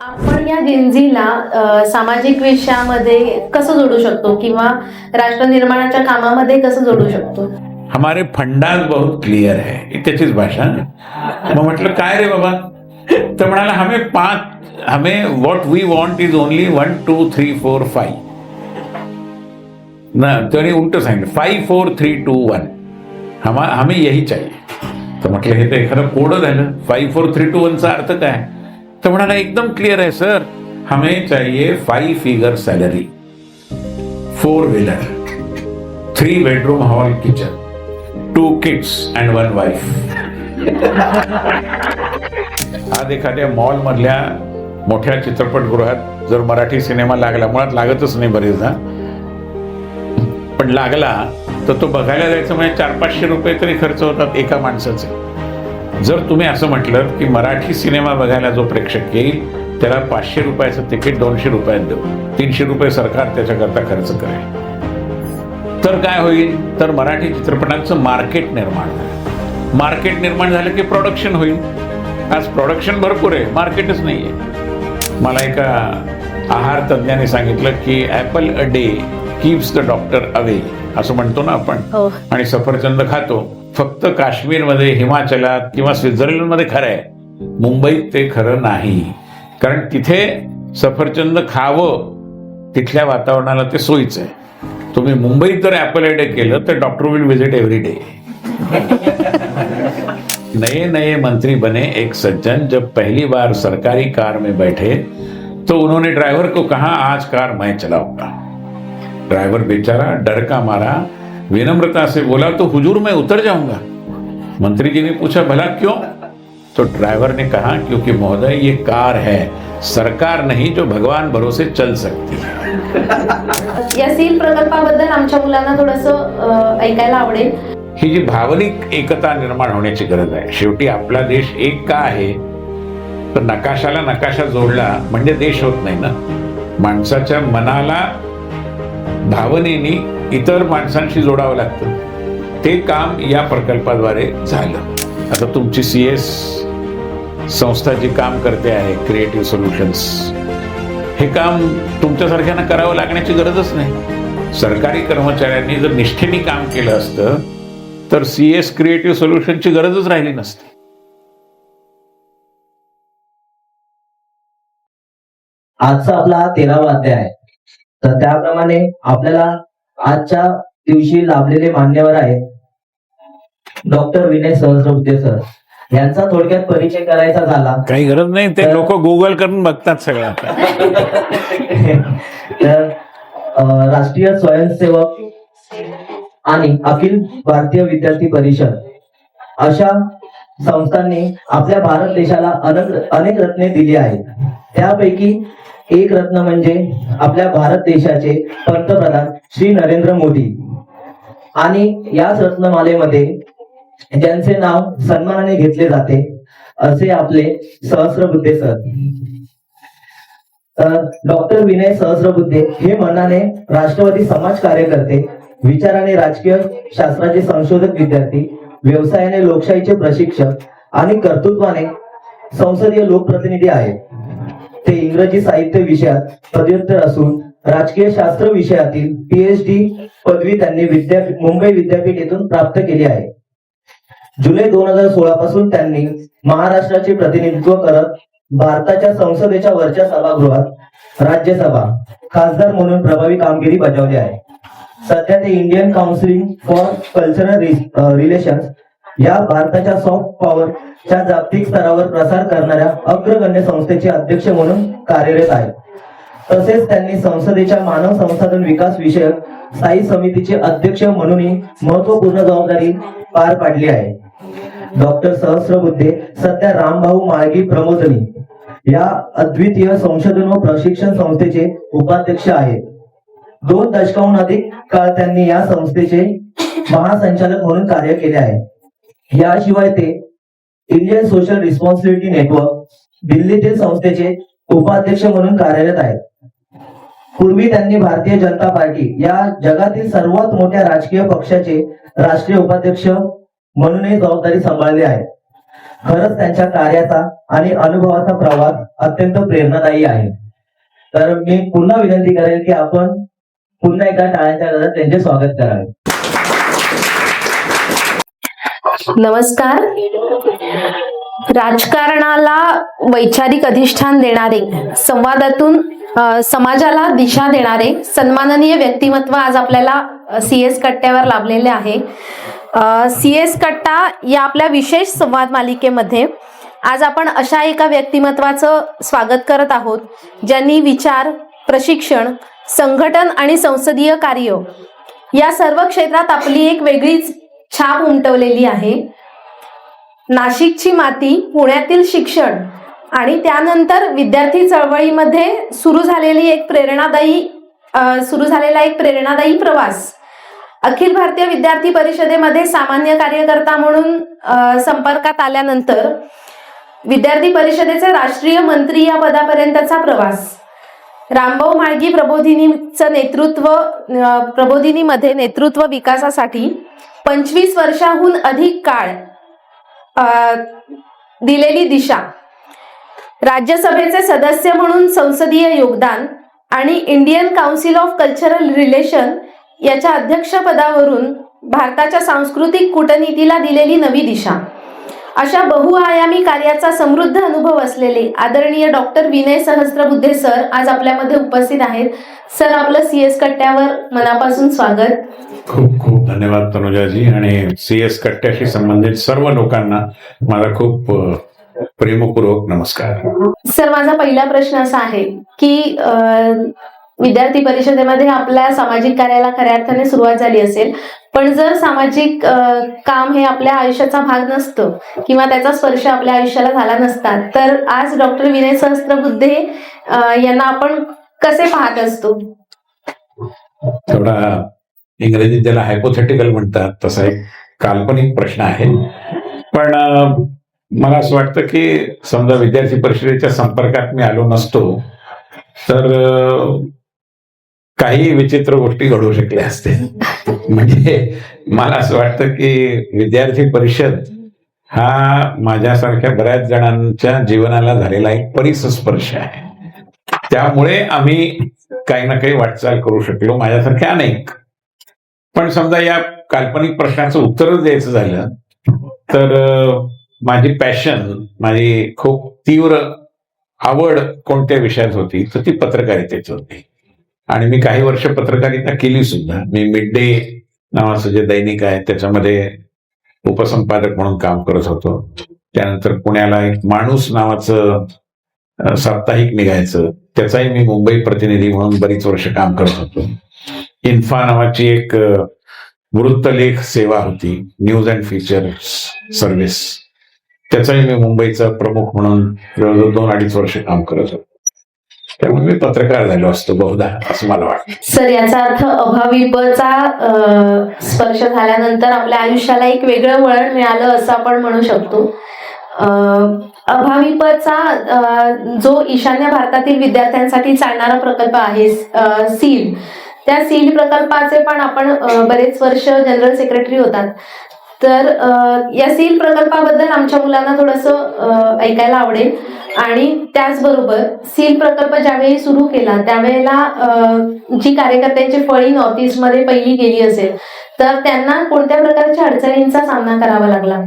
आपण या गेंझीला सामाजिक विषयामध्ये कसं जोडू शकतो किंवा राष्ट्र निर्माणाच्या कामामध्ये कसं जोडू शकतो? हमारे फंडाज बहुत क्लियर है, ही त्याचीच भाषा. मग म्हटलं काय रे बाबा, तर म्हणाला हमें what we want is only 1 2 3 4 5 ना. त्याने उलट सांगितलं 5 4 3 2 1 हमें यही चाहिए. तर म्हटलं हे तर एखादं कोड झालं. 5 4 3 2 1 चा अर्थ काय? तर म्हणाला एकदम क्लियर है सर, हमें चाहिए 5 figure salary, 4 wheeler, 3 bedroom hall kitchen, 2 kids and 1 wife. आज एखाद्या मॉल मधल्या मोठ्या चित्रपटगृहात जर मराठी सिनेमा लागला, मुळात लागतच नाही बरेचदा, पण लागला तर तो बघायला जायचं म्हणजे 400-500 रुपये तरी खर्च होतात एका माणसाचे. जर तुम्ही असं म्हटलं की मराठी सिनेमा बघायला जो प्रेक्षक येईल त्याला 500 रुपयाचं तिकीट 200 रुपयात देऊ, 300 रुपये सरकार त्याच्याकरता खर्च करेल, तर काय होईल? तर मराठी चित्रपटांचं मार्केट निर्माण झालं. मार्केट निर्माण झालं की प्रोडक्शन होईल. आज प्रोडक्शन भरपूर आहे, मार्केटच नाही आहे. मला एका आहार तज्ज्ञाने सांगितलं की apple a day keeps the doctor away, असं म्हणतो ना आपण. आणि सफरचंद खातो. फक्त काश्मीरमध्ये, हिमाचलात किंवा स्वित्झर्लंडमध्ये खरं आहे, मुंबईत ते खरं नाही. कारण तिथे सफरचंद खावं तिथल्या वातावरणाला ते सोयीचं आहे. तुम्ही मुंबईत जर ॲपल अ डे केलं तर doctor will visit every day. नए नए मंत्री बने एक सज्जन जब पहली बार सरकारी कार में बैठे तो उन्होंने ड्राइवर को कहा आज कार मैं चलाऊंगा. ड्राइवर बेचारा डर का मारा विनम्रता से बोला तो हुजूर मैं उतर जाऊंगा. मंत्री जी ने पूछा भला क्यों? तो ड्राइवर ने कहा क्योंकि महोदय ये कार है, सरकार नहीं जो भगवान भरोसे चल सकती है. या सील प्रकल्पाबद्दल आमच्या मुलांना थोडंसं ऐकायला आवडेल. ही जी भावनिक एकता निर्माण होण्याची गरज आहे. शेवटी आपला देश एक का आहे? तर नकाशाला नकाशा जोडला म्हणजे देश होत नाही ना. माणसाच्या मनाला भावनेनी इतर माणसांशी जोडावं लागतं. ते काम या प्रकल्पाद्वारे झालं. आता तुमची CS संस्था जी काम करते आहे, क्रिएटिव्ह सोल्युशन्स, हे काम तुमच्यासारख्यांना करावं लागण्याची गरजच नाही. सरकारी कर्मचाऱ्यांनी जर निष्ठेने काम केलं असतं तर CS क्रिएटिव्ह सोल्युशनची गरजच राहिली नसती. आजचा आपला हा 13वा अध्याय आहे. तर त्याप्रमाणे आपल्याला आजच्या दिवशी लाभलेले मान्यवर आहेत डॉक्टर विनय सहस्रबुद्धे सर. यांचा थोडक्यात परिचय करायचा झाला, काही गरज नाही, ते लोक गुगल करून बघतात सगळं. तर राष्ट्रीय स्वयंसेवक आणि अखिल भारतीय विद्यार्थी परिषद अशा संस्थांनी आपल्या भारत देशाला अनेक रत्ने दिली आहेत. त्यापैकी एक रत्न म्हणजे आपल्या भारत देशाचे पंतप्रधान श्री नरेंद्र मोदी. आणि याच रत्नमालेमध्ये ज्यांचे नाव सन्मानाने घेतले जाते असे आपले सहस्रबुद्धे सर. डॉक्टर विनय सहस्रबुद्धे हे मनाने राष्ट्रवादी समाज कार्यकर्ते, विचाराने राजकीय शास्त्राचे संशोधक विद्यार्थी, व्यवसायाने लोकशाहीचे प्रशिक्षक आणि कर्तृत्वाने संसदीय लोकप्रतिनिधी आहेत. ते इंग्रजी साहित्य विषयात पदव्युत्तर असून राजकीय शास्त्र विषयातील PhD पदवी त्यांनी मुंबई विद्यापीठ येथून प्राप्त केली आहे. जुलै 2016 पासून त्यांनी महाराष्ट्राचे प्रतिनिधित्व करत भारताच्या संसदेच्या वरच्या सभागृहात राज्यसभा खासदार म्हणून प्रभावी कामगिरी बजावली आहे. सध्या ते Indian council for cultural relations या भारताच्या सॉफ्ट पॉवरच्या जागतिक स्तरावर प्रसार करणाऱ्या अग्रगण्य संस्थेचे अध्यक्ष म्हणून कार्यरत आहेत. तसेच त्यांनी संसदेच्या मानव संसाधन विकास विषयक स्थायी समितीचे अध्यक्ष म्हणूनही महत्वपूर्ण जबाबदारी पार पाडली आहे. डॉक्टर सहस्रबुद्धे सध्या रामभाऊ माळगी प्रमोदनी या अद्वितीय संशोधन व प्रशिक्षण संस्थेचे उपाध्यक्ष आहेत. 2 दशकाहून अधिक काळ त्यांनी या संस्थेचे महासंचालक म्हणून कार्य केले आहे. याशिवाय ते इंडियन सोशल रिस्पॉन्सिबिलिटी नेटवर्क दिल्लीतील संस्थेचे उपाध्यक्ष म्हणून कार्यरत आहेत. पूर्वी त्यांनी भारतीय जनता पार्टी या जगातील सर्वात मोठ्या राजकीय पक्षाचे राष्ट्रीय उपाध्यक्ष म्हणूनही जबाबदारी सांभाळली आहे. खरंच त्यांच्या कार्याचा आणि अनुभवाचा प्रवास अत्यंत प्रेरणादायी आहे. तर मी पुन्हा विनंती करेल की आपण पुन्हा एकदा टाळ्यांच्या गजरात त्यांचे स्वागत करावे. नमस्कार. राजकारणाला वैचारिक अधिष्ठान देणारे, संवादातून समाजाला दिशा देणारे सन्माननीय व्यक्तिमत्व आज आपल्याला CS कट्ट्यावर लाभलेले आहे. CS कट्टा या आपल्या विशेष संवाद मालिकेमध्ये आज आपण अशा एका व्यक्तिमत्वाचं स्वागत करत आहोत ज्यांनी विचार, प्रशिक्षण, संघटन आणि संसदीय कार्य या सर्व क्षेत्रात आपली एक वेगळीच छाप उमटवलेली आहे. नाशिकची माती, पुण्यातील शिक्षण आणि त्यानंतर विद्यार्थी चळवळीमध्ये सुरू झालेला एक प्रेरणादायी प्रवास. अखिल भारतीय विद्यार्थी परिषदेमध्ये सामान्य कार्यकर्ता म्हणून संपर्कात आल्यानंतर विद्यार्थी परिषदेचे राष्ट्रीय मंत्री या पदापर्यंतचा प्रवास. रामभाऊ म्हाळगी प्रबोधिनीमध्ये नेतृत्व विकासासाठी 25 वर्षाहून अधिक काळ दिलेली दिशा. राज्यसभेचे सदस्य म्हणून संसदीय योगदान आणि Indian council of cultural relation याच्या अध्यक्षपदावरून भारताच्या सांस्कृतिक कूटनीतीला दिलेली नवी दिशा. अशा बहुआयामी कार्याचा समृद्ध अनुभव असलेले आदरणीय डॉक्टर विनय सहस्त्रबुद्धे सर आज आपल्यामध्ये उपस्थित आहेत. सर, आपलं CS कट्ट्यावर मनापासून स्वागत. खूप खूप धन्यवाद तनुजाजी. आणि CS कट्ट्याशी संबंधित सर्व लोकांना माझा खूप प्रेमपूर्वक नमस्कार. सर, माझा पहिला प्रश्न असा आहे की विद्यार्थी परिषदेमध्ये आपल्या सामाजिक कार्याला खऱ्या अर्थाने सुरुवात झाली असेल, पण जर सामाजिक काम हे आपल्या आयुष्याचा भाग नसतं किंवा त्याचा स्पर्श आपल्या आयुष्याला झाला नसता, तर आज डॉक्टर विनय सहस्त्रबुद्धे यांना आपण कसे पाहत असतो? थोडा इंग्रजीत त्याला हायपोथेटिकल म्हणतात, तसा एक काल्पनिक प्रश्न आहे. पण मला असं वाटतं की समजा विद्यार्थी परिषदेच्या संपर्कात मी आलो नसतो तर काही विचित्र गोष्टी घडू शकल्या असते. म्हणजे मला असं वाटतं की विद्यार्थी परिषद हा माझ्यासारख्या बऱ्याच जणांच्या जीवनाला झालेला एक परिसस्पर्श आहे. त्यामुळे आम्ही काही ना काही वाटचाल करू शकलो, माझ्यासारखे अनेक. पण समजा या काल्पनिक प्रश्नाचं उत्तरच द्यायचं झालं तर माझी पॅशन, माझी खूप तीव्र आवड कोणत्या विषयात होती तर ती पत्रकारितेची होती. आणि मी काही वर्ष पत्रकारिता केली सुद्धा. मी मिड डे नावाचं जे दैनिक आहे त्याच्यामध्ये उपसंपादक म्हणून काम करत होतो. त्यानंतर पुण्याला एक माणूस नावाचं साप्ताहिक निघायचं, त्याचाही मी मुंबई प्रतिनिधी म्हणून बरीच वर्ष काम करत होतो. इन्फा नावाची एक वृत्तलेख सेवा होती, न्यूज अँड फीचर्स सर्व्हिस, त्याचाही मी मुंबईचा प्रमुख म्हणून 2-2.5 वर्ष काम करत होतो. त्यामुळे मी पत्रकार झालो असतो बहुधा, असं मला वाटतं. सर, याचा अर्थ अभाविपचा स्पर्श झाल्यानंतर आपल्या आयुष्याला एक वेगळं वळण मिळालं असं आपण म्हणू शकतो. अभाविपचा जो ईशान्य भारतातील विद्यार्थ्यांसाठी चालणारा प्रकल्प आहे सील, त्या सील प्रकल्पाचे पण आपण बरेच वर्ष जनरल सेक्रेटरी होतात. तर या सील प्रकल्पाबद्दल आमच्या मुलांना थोडंसं ऐकायला आवडेल. आणि त्याचबरोबर सील प्रकल्प ज्यावेळी सुरू केला त्यावेळेला जी कार्यकर्त्यांची फळी नॉर्थ ईस्ट मध्ये पहिली गेली असेल तर त्यांना कोणत्या प्रकारच्या अडचणींचा सामना करावा लागला?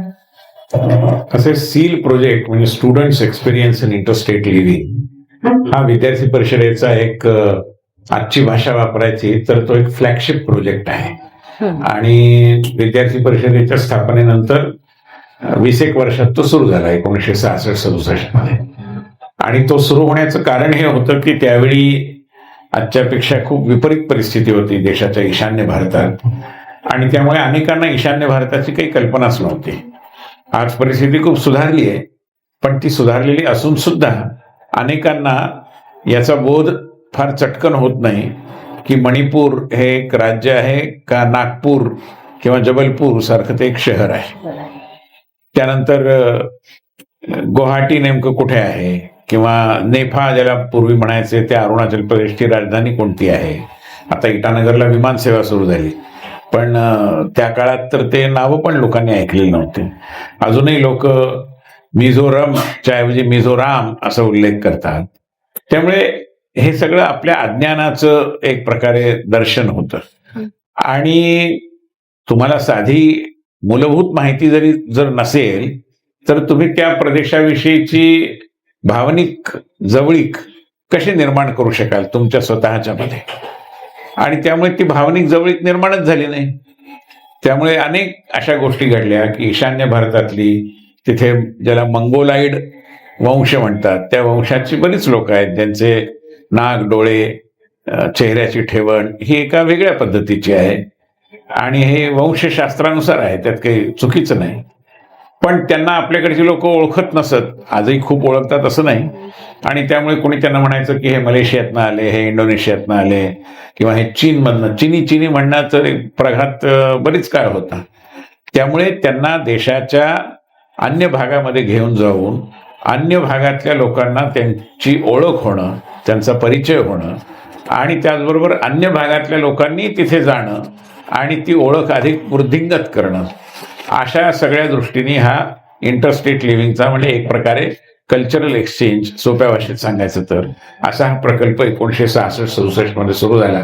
असे सील प्रोजेक्ट म्हणजे students experience in interstate living हा विद्यार्थी परिषदेचा एक, आजची भाषा वापरायची तर तो एक फ्लॅगशिप प्रोजेक्ट आहे. आणि विद्यार्थी परिषदेच्या स्थापनेनंतर 20 वर्षात तो सुरू झाला 1966-67 मध्ये. आणि तो सुरू होण्याचं कारण हे होतं की त्यावेळी आजच्यापेक्षा खूप विपरीत परिस्थिती होती देशाच्या ईशान्य भारतात. आणि त्यामुळे अनेकांना ईशान्य भारताची काही कल्पनाच नव्हती. आज परिस्थिती खूप सुधारली आहे, पण ती सुधारलेली असून सुद्धा अनेकांना याचा बोध फार चटकन होत नाही की मणिपूर हे एक राज्य आहे का नागपूर किंवा जबलपूर सारखं ते एक शहर आहे. त्यानंतर गुवाहाटी नेमकं कुठे आहे किंवा नेफा ज्याला पूर्वी म्हणायचे त्या अरुणाचल प्रदेशची राजधानी कोणती आहे. आता इटानगरला विमानसेवा सुरू झाली, पण त्या काळात तर ते नावं पण लोकांनी ऐकलेली नव्हते. अजूनही लोक मिझोरमच्या ऐवजी मिझोराम असा उल्लेख करतात. त्यामुळे हे सगळं आपल्या अज्ञानाचं एक प्रकारे दर्शन होतं. आणि तुम्हाला साधी मूलभूत माहिती जर नसेल तर तुम्ही त्या प्रदेशाविषयीची भावनिक जवळीक कशी निर्माण करू शकाल तुमच्या स्वतःच्या मध्ये. आणि त्यामुळे ती भावनिक जवळीक निर्माणच झाली नाही. त्यामुळे अनेक अशा गोष्टी घडल्या की ईशान्य भारतातली, तिथे ज्याला मंगोलाईड वंश म्हणतात, त्या वंशाची बरीच लोक आहेत ज्यांचे नाक, डोळे, चेहऱ्याची ठेवण ही एका वेगळ्या पद्धतीची आहे. आणि हे वंशशास्त्रानुसार आहे, त्यात काही चुकीचं नाही. पण त्यांना आपल्याकडची लोक ओळखत नसत, आजही खूप ओळखतात असं नाही. आणि त्यामुळे कोणी त्यांना म्हणायचं की हे मलेशियातनं आले, हे इंडोनेशियातनं आले, किंवा हे चीनमधनं, चिनी म्हणण्याचं एक प्रघात बरीच काळ होता. त्यामुळे त्यांना देशाच्या अन्य भागामध्ये घेऊन जाऊन अन्य भागातल्या लोकांना त्यांची ओळख होणं, त्यांचा परिचय होणं, आणि त्याचबरोबर अन्य भागातल्या लोकांनी तिथे जाणं आणि ती ओळख अधिक वृद्धिंगत करणं, अशा सगळ्या दृष्टीने हा इंटरस्टेट लिव्हिंगचा म्हणजे एक प्रकारे कल्चरल एक्सचेंज, सोप्या भाषेत सांगायचं तर असा हा प्रकल्प 1966-67 मध्ये सुरू झाला.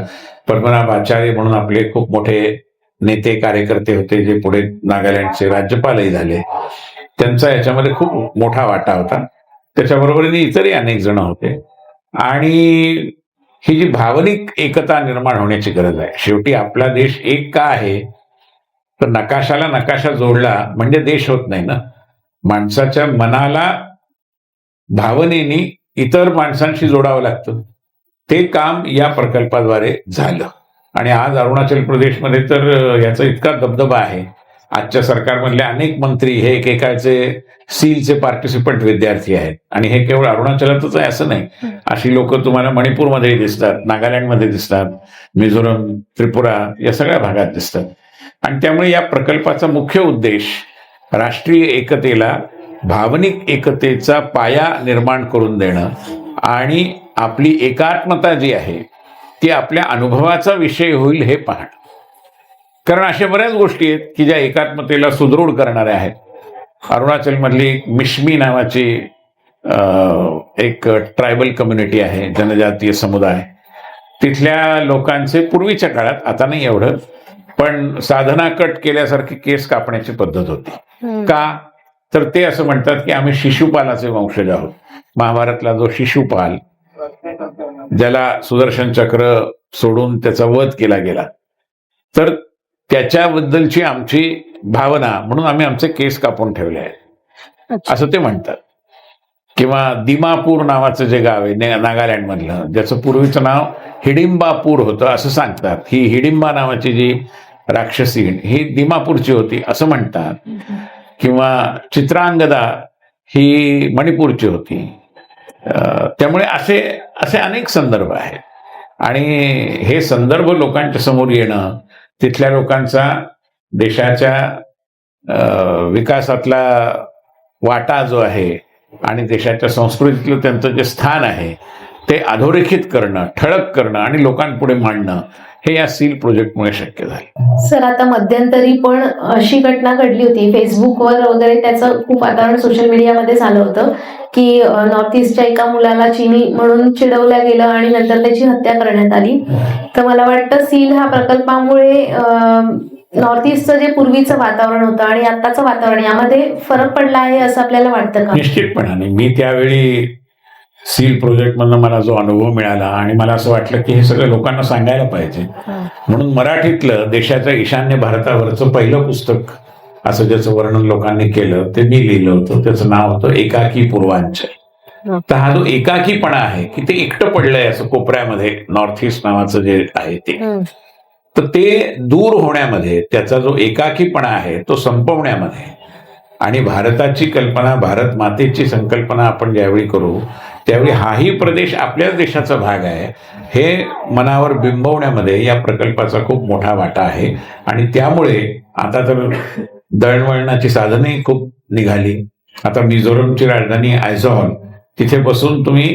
पद्मनाभ आचार्य म्हणून आपले खूप मोठे नेते कार्यकर्ते होते, जे पुढे नागालँडचे राज्यपालही झाले. त्यांचा याच्यामध्ये खूप मोठा वाटा होता. त्याच्याबरोबरीने इतरही अनेक जण होते. आणि ही जी भावनिक एकता निर्माण होण्याची गरज आहे. शेवटी आपला देश एक का आहे तर नकाशाला नकाशा जोडला म्हणजे देश होत नाही ना. माणसाच्या मनाला भावनेने इतर माणसांशी जोडावं लागतं. ते काम या प्रकल्पाद्वारे झालं. आणि आज अरुणाचल प्रदेशमध्ये तर याचा इतका दबदबा आहे. आजच्या सरकारमधले अनेक मंत्री हे एकेकाळचे सीलचे पार्टिसिपंट विद्यार्थी आहेत. आणि हे केवळ अरुणाचलातच आहे असं नाही. अशी लोक तुम्हाला मणिपूरमध्ये दिसतात, नागालँडमध्ये दिसतात, मिझोरम, त्रिपुरा या सगळ्या भागात दिसतात. आणि त्यामुळे या प्रकल्पाचा मुख्य उद्देश राष्ट्रीय एकतेला, भावनिक एकतेचा पाया निर्माण करून देणं आणि आपली एकात्मता जी आहे ती आपल्या अनुभवाचा विषय होईल हे पाहणं. कारण अशा बऱ्याच गोष्टी आहेत की ज्या एकात्मतेला सुदृढ करणाऱ्या आहेत. अरुणाचलमधली मिश्मी नावाची एक ट्रायबल कम्युनिटी आहे, जनजातीय समुदाय. तिथल्या लोकांचे पूर्वीच्या काळात, आता नाही एवढं, पण साधना कट केल्यासारखी केस कापण्याची पद्धत होती. का तर ते असं म्हणतात की आम्ही शिशुपालाचे वंशज आहोत. महाभारतला जो शिशुपाल, ज्याला सुदर्शन चक्र सोडून त्याचा वध केला गेला, तर त्याच्याबद्दलची आमची भावना म्हणून आम्ही आमचे केस कापून ठेवले आहेत, असं ते म्हणतात. किंवा दिमापूर नावाचं जे गाव आहे नागालँड मधलं, ज्याचं पूर्वीचं नाव हिडिंबापूर होतं असं सांगतात. ही हिडिंबा नावाची जी राक्षसी ही दिमापूरची होती असं म्हणतात. किंवा चित्रांगदा ही मणिपूरची होती. त्यामुळे असे अनेक संदर्भ आहेत. आणि हे संदर्भ लोकांच्या समोर येणं, तिथल्या लोकांचा देशाच्या विकासातला वाटा जो आहे आणि देशाच्या संस्कृतीतलं त्यांचं जे स्थान आहे ते अधोरेखित करणं, ठळक करणं आणि लोकांपुढे मांडणं, हे या सील प्रोजेक्टमुळे शक्य झालं. सर, आता मध्यंतरी पण अशी घटना घडली होती, फेसबुकवर वगैरे त्याचं खूप वातावरण सोशल मीडियामध्ये झालं होतं की नॉर्थ ईस्टच्या एका मुलाला चीनी म्हणून चिडवलं गेलं आणि नंतर त्याची हत्या करण्यात आली. तर मला वाटतं सील हा प्रकल्पामुळे नॉर्थ ईस्टचं जे पूर्वीचं वातावरण होतं आणि आत्ताचं वातावरण यामध्ये फरक पडला आहे असं आपल्याला वाटतं का? निश्चितपणाने. मी त्यावेळी सील प्रोजेक्ट मधनं मला जो अनुभव मिळाला आणि मला असं वाटलं की हे सगळं लोकांना सांगायला पाहिजे, म्हणून मराठीतलं देशाच्या ईशान्य भारतावरचं पहिलं पुस्तक असं ज्याचं वर्णन लोकांनी केलं ते मी लिहिलं होतं. त्याचं नाव होतं एकाकी पूर्वांचल. तर हा जो एकाकीपणा आहे की ते एकटं पडलंय असं कोपऱ्यामध्ये, नॉर्थ ईस्ट नावाचं जे आहे ते, तर ते दूर होण्यामध्ये, त्याचा जो एकाकीपणा आहे तो संपवण्यामध्ये, आणि भारताची कल्पना, भारत मातेची संकल्पना आपण ज्यावेळी करू त्यावेळी हाही प्रदेश आपल्याच देशाचा भाग आहे हे मनावर बिंबवण्यामध्ये या प्रकल्पाचा खूप मोठा वाटा आहे. आणि त्यामुळे आता तर दळणवळणाची साधने खूप निघाली. आता मिझोरमची राजधानी आयझॉल, तिथे बसून तुम्ही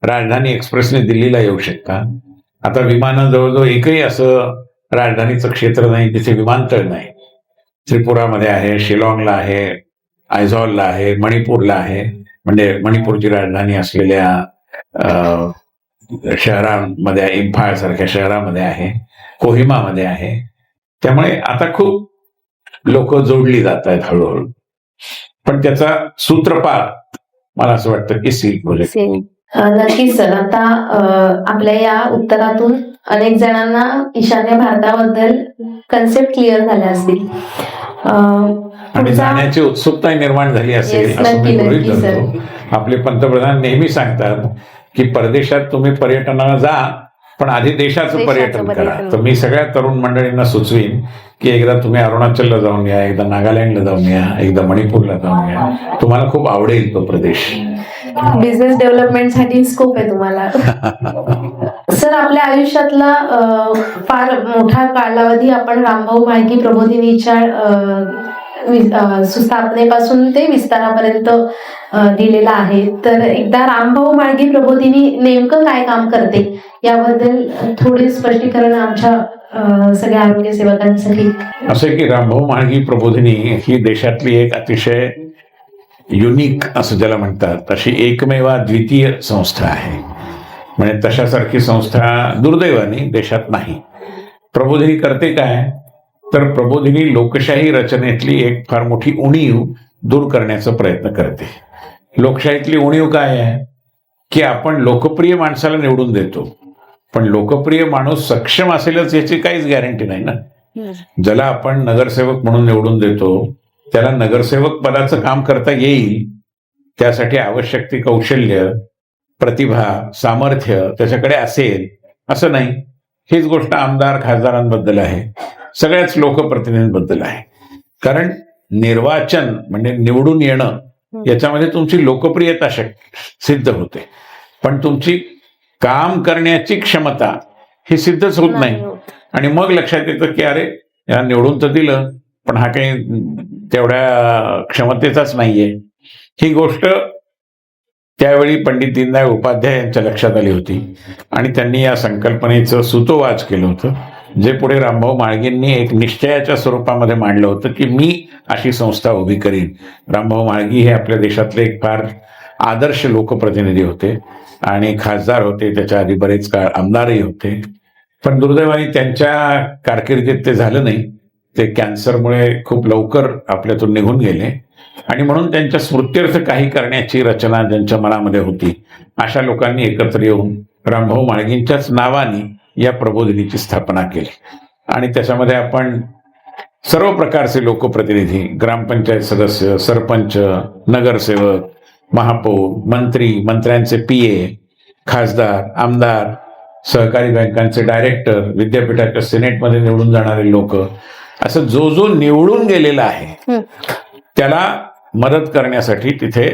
राजधानी एक्सप्रेसने दिल्लीला येऊ शकता. आता विमानं जवळजवळ एकही असं राजधानीचं क्षेत्र नाही तिथे विमानतळ नाही. त्रिपुरामध्ये आहे, शिलाँगला आहे, आयझॉलला आहे, मणिपूरला आहे, म्हणजे मणिपूरची राजधानी असलेल्या शहरांमध्ये, इम्फाळ सारख्या शहरामध्ये आहे, कोहिमामध्ये आहे. त्यामुळे आता खूप लोक जोडली जात आहेत हळूहळू. पण त्याचा सूत्रपात मला असं वाटतं की सील प्रोजेक्ट. नक्कीच सर. आता आपल्या या उत्तरातून अनेक जणांना ईशान्य भारताबद्दल कन्सेप्ट क्लिअर झाल्या असतील. आणि जाण्याची उत्सुकता निर्माण झाली असेल Yes, असं मी नक्की, गृहीत नक्की, धरतो. आपले पंतप्रधान नेहमी सांगतात की परदेशात तुम्ही पर्यटनाला जा, पण आधी देशाचं देशाचं पर्यटन करा. पर्यटन. तर मी सगळ्या तरुण मंडळींना सुचवीन की एकदा तुम्ही अरुणाचलला जाऊन या, एकदा नागालँडला जाऊन या, एकदा मणिपूरला जाऊन या. तुम्हाला खूप आवडेल तो प्रदेश. बिझनेस डेव्हलपमेंटसाठी स्कोप आहे तुम्हाला. सर, आपल्या आयुष्यातला फार मोठा कालावधी आपण रामभाऊ म्हाळगी प्रबोधिनीच्या सुस्थापनेपासून ते विस्तारापर्यंत दिलेला आहे. तर एकदा रामभाऊ म्हाळगी प्रबोधिनी नेमकं काय काम करते याबद्दल थोडे स्पष्टीकरण आमच्या सगळ्या आरोग्य सेवकांसाठी. असं की रामभाऊ म्हाळगी प्रबोधिनी ही देशातली एक अतिशय युनिक असं ज्याला म्हणतात अशी एकमेव द्वितीय संस्था आहे. म्हणजे तशासारखी संस्था दुर्दैवाने देशात नाही. प्रबोधिनी करते काय, तर प्रबोधिनी लोकशाही रचनेतली एक फार मोठी उणीव दूर करण्याचा प्रयत्न करते. लोकशाहीतली उणीव काय आहे की आपण लोकप्रिय माणसाला निवडून देतो, पण लोकप्रिय माणूस सक्षम असेलच याची काहीच गॅरंटी नाही ना. ज्याला आपण नगरसेवक म्हणून निवडून देतो त्याला नगरसेवक पदाचं काम करता येईल, त्यासाठी आवश्यक ती कौशल्य, प्रतिभा, सामर्थ्य त्याच्याकडे असेल असं नाही. हीच गोष्ट आमदार खासदारांबद्दल आहे, सगळ्याच लोकप्रतिनिधींबद्दल आहे. कारण निर्वाचन म्हणजे निवडून येणं याच्यामध्ये तुमची लोकप्रियता सिद्ध होते, पण तुमची काम करण्याची क्षमता ही सिद्धच होत नाही. आणि मग लक्षात येतं की अरे या निवडून तर दिलं, पण हा काही तेवढ्या क्षमतेचाच नाहीये. ही गोष्ट त्यावेळी पंडित दीनदयाळ उपाध्याय यांच्या लक्षात आली होती आणि त्यांनी या संकल्पनेचं सुतोवाच केलं होतं, जे पुढे रामभाऊ म्हाळगींनी एक निश्चयाच्या स्वरूपामध्ये मांडलं होतं की मी अशी संस्था उभी करीन. रामभाऊ म्हाळगी हे आपल्या देशातले एक फार आदर्श लोकप्रतिनिधी होते आणि खासदार होते, त्याच्या आधी बरेच काळ आमदारही होते. पण दुर्दैवाने त्यांच्या कारकिर्दीत ते झालं नाही. ते कॅन्सरमुळे खूप लवकर आपल्यातून निघून गेले आणि म्हणून त्यांच्या स्मृत्यर्थ काही करण्याची रचना ज्यांच्या मनामध्ये होती अशा लोकांनी एकत्र येऊन रामभाऊ म्हाळगींच्याच नावाने या प्रबोधिनीची स्थापना केली. आणि त्याच्यामध्ये आपण सर्व प्रकारचे लोकप्रतिनिधी, ग्रामपंचायत सदस्य, सरपंच, नगरसेवक, महापौर, मंत्री, मंत्र्यांचे PA, खासदार, आमदार, सहकारी बँकांचे डायरेक्टर, विद्यापीठाच्या सिनेटमध्ये निवडून जाणारे लोक, असं जो जो निवडून गेलेला आहे त्याला मदत करण्यासाठी तिथे,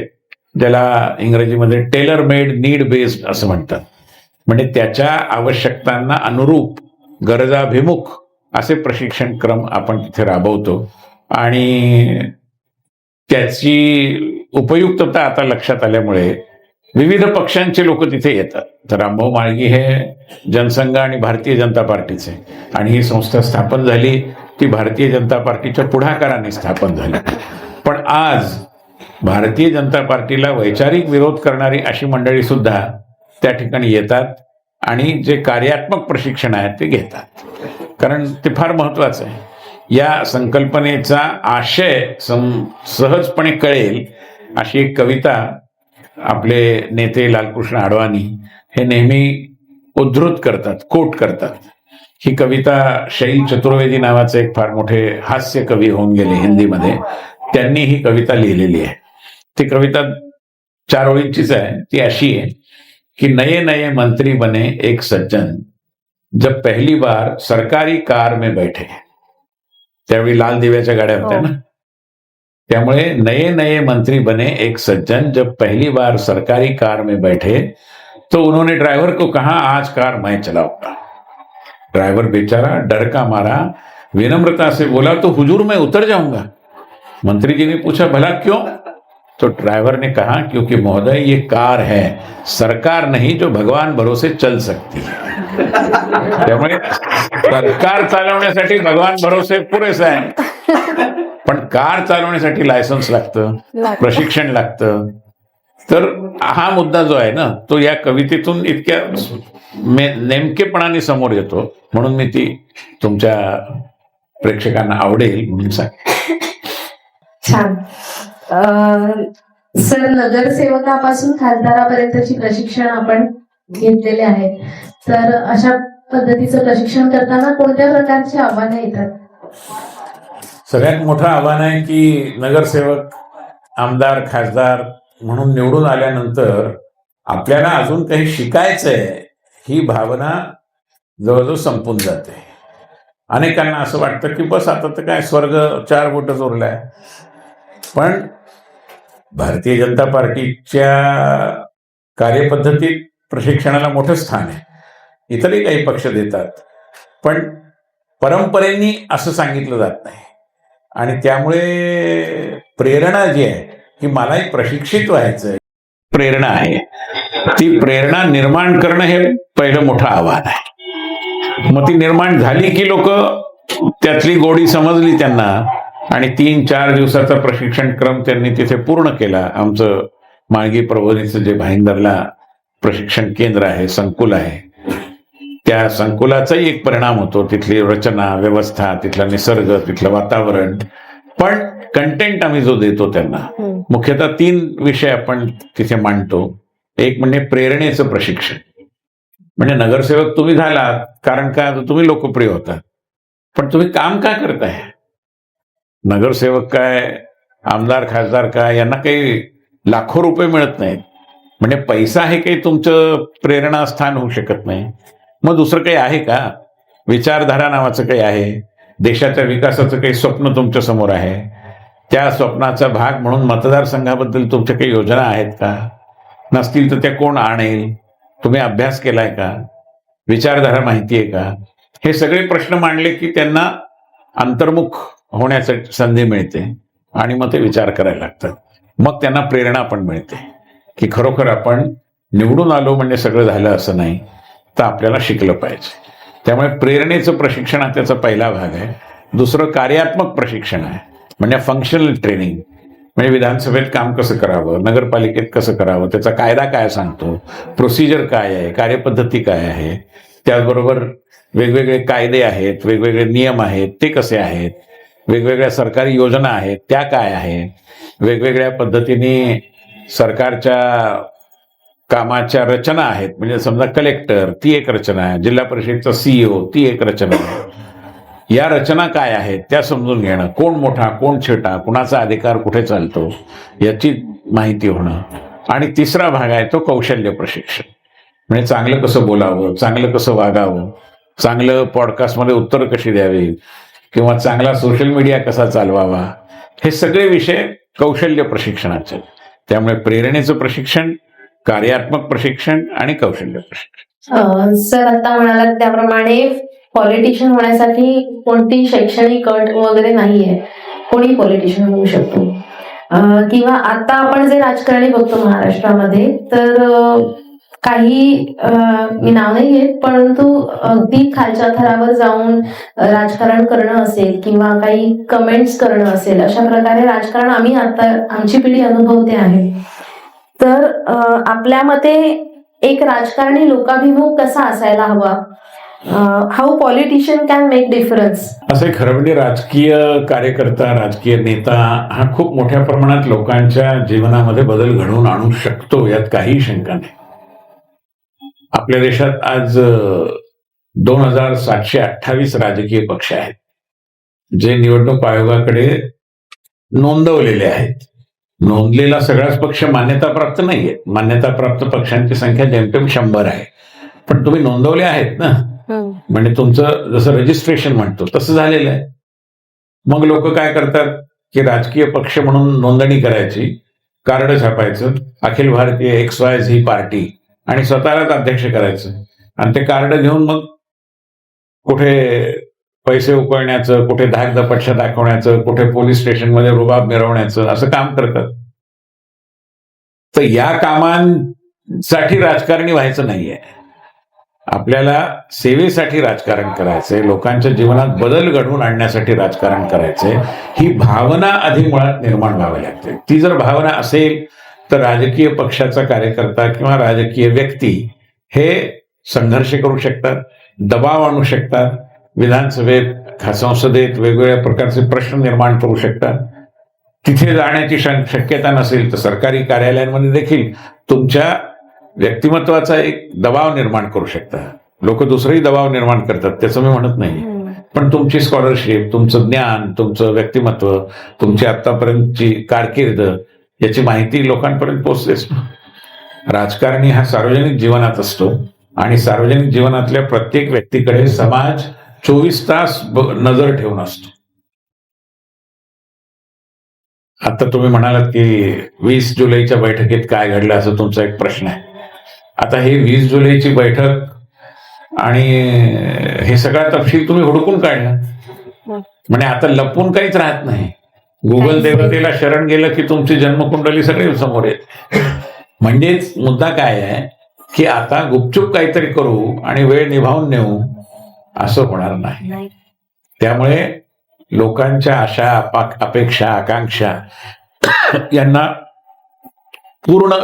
ज्याला इंग्रजीमध्ये टेलर मेड नीड बेस्ड असं म्हणतात, म्हणजे त्याच्या आवश्यकतांना अनुरूप गरजाभिमुख असे प्रशिक्षण क्रम आपण तिथे राबवतो. आणि त्याची उपयुक्तता आता लक्षात आल्यामुळे विविध पक्षांचे लोक तिथे येतात. तर रामभाऊ म्हाळगी हे जनसंघ आणि भारतीय जनता पार्टीचे, आणि ही संस्था स्थापन झाली ती भारतीय जनता पार्टीच्या पुढाकाराने स्थापन झाली. पण आज भारतीय जनता पार्टीला वैचारिक विरोध करणारी अशी मंडळी सुद्धा त्या ठिकाणी येतात आणि जे कार्यात्मक प्रशिक्षण आहे ते घेतात, कारण ते फार महत्वाचं आहे. या संकल्पनेचा आशय सहजपणे कळेल अशी एक कविता आपले नेते लालकृष्ण अडवाणी हे नेहमी उद्धृत करतात, कोट करतात. ही कविता शैल चतुर्वेदी नावाचे एक फार मोठे हास्य कवी होऊन गेले हिंदीमध्ये, त्यांनी ही कविता लिहिलेली आहे. ती कविता 4 ओळींचीच आहे. ती अशी आहे कि नए नए मंत्री बने एक सज्जन जब पहली बार सरकारी कार में बैठे. त्यावेळी लाल दिव्याच्या गाड्या होत्या ना, त्यामुळे नए नए मंत्री बने एक सज्जन जब पहली बार सरकारी कार में बैठे तो उन्होंने ड्राइवर को कहा आज कार मैं चलाऊंगा. ड्राइवर बेचारा डर का मारा विनम्रता से बोला तो हुजूर मैं उतर जाऊंगा. मंत्री जी ने पूछा भला क्यों? तो ड्राइवर ने कहा क्योंकि महोदय ये कार है, सरकार नहीं जो भगवान भरोसे चल सकती है. त्यामुळे सरकार चालवण्यासाठी भगवान भरोसे पुरेसा आहे. पण कार चालवण्यासाठी लायसन्स लागतं, प्रशिक्षण लागतं. तर हा मुद्दा जो आहे ना, तो या कवितेतून इतक्या नेमकेपणाने समोर येतो, म्हणून मी ती तुमच्या प्रेक्षकांना आवडेल म्हणून सांग. छान. सर, नगरसेवकापासून खासदारापर्यंतची प्रशिक्षण आपण घेतलेले आहे, तर अशा पद्धतीचं प्रशिक्षण करताना कोणत्या प्रकारची आव्हाने येतात? सगळ्यात मोठं आव्हान आहे की नगरसेवक, आमदार, खासदार म्हणून निवडून आल्यानंतर आपल्याला अजून काही शिकायचंय ही भावना जवळजवळ संपून जाते. अनेकांना असं वाटतं की बस आता तर काय स्वर्ग 4 बोटं जोडलाय. पण भारतीय जनता पार्टीच्या कार्यपद्धतीत प्रशिक्षणाला मोठं स्थान आहे. इतरही काही पक्ष देतात, पण परंपरेने असं सांगितलं जात नाही. आणि त्यामुळे प्रेरणा जी आहे की मलाही प्रशिक्षित व्हायचंय, प्रेरणा आहे, ती प्रेरणा निर्माण करणं हे पहिलं मोठं आव्हान आहे. मग ती निर्माण झाली की लोक त्यातली गोडी समजली त्यांना, आणि 3-4 दिवसाचा प्रशिक्षण क्रम त्यांनी तिथे पूर्ण केला. आमचं माळगी प्रबोधिनीचं जे भाईंदरला प्रशिक्षण केंद्र आहे, संकुल आहे, त्या संकुलाचाही एक परिणाम होतो. तिथली रचना, व्यवस्था, तिथला निसर्ग, तिथलं वातावरण. पण कंटेंट आम्ही जो देतो त्यांना, मुख्यतः 3 विषय आपण तिथे मांडतो. एक म्हणजे प्रेरणेचं प्रशिक्षण, म्हणजे नगरसेवक तुम्ही झालात कारण का तुम्ही लोकप्रिय होता, पण तुम्ही काम का करताय? नगरसेवक काय, आमदार, खासदार काय, यांना काही लाखो रुपये मिळत नाहीत, म्हणजे पैसा हे काही तुमचं प्रेरणास्थान होऊ शकत नाही. मग दुसरं काही आहे का? विचारधारा नावाचं काही आहे, देशाच्या विकासाचं काही स्वप्न तुमच्या समोर आहे, त्या स्वप्नाचा भाग म्हणून मतदारसंघाबद्दल तुमच्या काही योजना आहेत का? नसतील तर त्या कोण आणेल? तुम्ही अभ्यास केलाय का? विचारधारा माहिती आहे का? हे सगळे प्रश्न मांडले की त्यांना अंतर्मुख होण्यासाठी संधी मिळते, आणि मग ते विचार करायला लागतात. मग त्यांना प्रेरणा पण मिळते की खरोखर आपण निवडून आलो म्हणजे सगळं झालं असं नाही, तर आपल्याला शिकलं पाहिजे. त्यामुळे प्रेरणेचं प्रशिक्षण हा त्याचा पहिला भाग आहे. दुसरं कार्यात्मक प्रशिक्षण आहे, म्हणजे फंक्शनल ट्रेनिंग, म्हणजे विधानसभेत काम कसं करावं, नगरपालिकेत कसं करावं, त्याचा कायदा काय सांगतो, प्रोसिजर काय आहे, कार्यपद्धती काय आहे, त्याचबरोबर वेगवेगळे कायदे आहेत, वेगवेगळे नियम आहेत, ते कसे आहेत, वेगवेगळ्या सरकारी योजना आहेत त्या काय आहेत, वेगवेगळ्या पद्धतीने सरकारच्या कामाच्या रचना आहेत, म्हणजे समजा कलेक्टर ती एक रचना आहे, जिल्हा परिषदचा CEO ती एक रचना आहे. या रचना काय आहेत त्या समजून घेणं, कोण मोठा कोण छोटा, कुणाचा अधिकार कुठे चालतो याची माहिती होणं. आणि तिसरा भाग आहे तो कौशल्य प्रशिक्षण, म्हणजे चांगलं कसं बोलावं, चांगलं कसं वागावं, चांगलं पॉडकास्टमध्ये उत्तर कशी द्यावी, किंवा चांगला सोशल मीडिया कसा चालवावा, हे सगळे विषय कौशल्य प्रशिक्षणाचे. त्यामुळे प्रेरणेचं प्रशिक्षण, कार्यात्मक प्रशिक्षण आणि कौशल्य प्रशिक्षण. सर, आता म्हणालात त्याप्रमाणे पॉलिटिशियन होण्यासाठी कोणती शैक्षणिक अट वगैरे नाहीये, कोणी पॉलिटिशियन होऊ शकतो. किंवा आता आपण जे राजकारणी बघतो महाराष्ट्रामध्ये, तर काही मी नाव नाही घेत, परंतु अगदी खालच्या थरावर जाऊन राजकारण करणं असेल किंवा काही कमेंट्स करणं असेल, अशा प्रकारे राजकारण आम्ही आता आमची पिढी अनुभवते आहे. तर आपल्या मते एक राजकारणी लोकाभिमुख कसा असायला हवा? How politician can make difference? असं खरं म्हणजे राजकीय कार्यकर्ता, राजकीय नेता हा खूप मोठ्या प्रमाणात लोकांच्या जीवनामध्ये बदल घडवून आणू शकतो, यात काही शंका नाही. आपल्या देशात आज 2728 राजकीय पक्ष आहेत जे निवडणूक आयोगाकडे नोंदवलेले आहेत. नोंदलेला सगळाच पक्ष मान्यताप्राप्त नाहीये. मान्यताप्राप्त पक्षांची संख्या जेमतेम 100 आहे. पण तुम्ही नोंदवले आहेत ना, म्हणजे तुमचं जसं रजिस्ट्रेशन म्हणतो तसं झालेलं आहे. मग लोक काय करतात की राजकीय पक्ष म्हणून नोंदणी करायची, card छापायचं, Akhil Bharatiya XYZ party, आणि स्वतःलाच अध्यक्ष करायचं, आणि ते कार्ड घेऊन मग कुठे पैसे उकळण्याचं, कुठे धाकधपटशा दाखवण्याचं, कुठे पोलीस स्टेशनमध्ये रुबाब मिरवण्याचं असं काम करतात. तर या कामांसाठी राजकारणी व्हायचं नाहीये. आपल्याला सेवेसाठी राजकारण करायचंय, लोकांच्या जीवनात बदल घडवून आणण्यासाठी राजकारण करायचंय, ही भावना आधी मुळात निर्माण व्हावी लागते. ती जर भावना असेल तर राजकीय पक्षाचा कार्यकर्ता किंवा राजकीय व्यक्ती हे संघर्ष करू शकतात, दबाव आणू शकतात, विधानसभेत संसदेत वेगवेगळ्या प्रकारचे प्रश्न निर्माण करू शकतात. तिथे जाण्याची शक्यता नसेल तर सरकारी कार्यालयांमध्ये देखील तुमच्या व्यक्तिमत्वाचा एक दबाव निर्माण करू शकतात. लोक दुसरेही दबाव निर्माण करतात, त्याचं मी म्हणत नाही, पण तुमची स्कॉलरशिप, तुमचं ज्ञान, तुमचं व्यक्तिमत्व, तुमची आतापर्यंतची कारकीर्द याची माहिती लोकांपर्यंत पोहोचतेच. राजकारणी हा सार्वजनिक जीवनात असतो आणि सार्वजनिक जीवनातल्या प्रत्येक व्यक्तीकडे समाज 24 तास नजर ठेवून असतो. आता तुम्ही म्हणालात की 20 जुलैच्या बैठकीत काय घडलं असं तुमचा एक प्रश्न आहे. आता हे 20 जुलैची बैठक आणि हे सगळा तपशील तुम्ही हुडकून काढला म्हणजे आता लपून काहीच राहत नाही. गुगल देवतेला शरण गेलं की तुमची जन्मकुंडली सगळे समोर येते. म्हणजेच मुद्दा काय आहे की आता गुपचूप काहीतरी करू आणि वेळ निभावून नेऊ असं होणार नाही. त्यामुळे लोकांच्या आशा, अपेक्षा, आकांक्षा यांना पूर्ण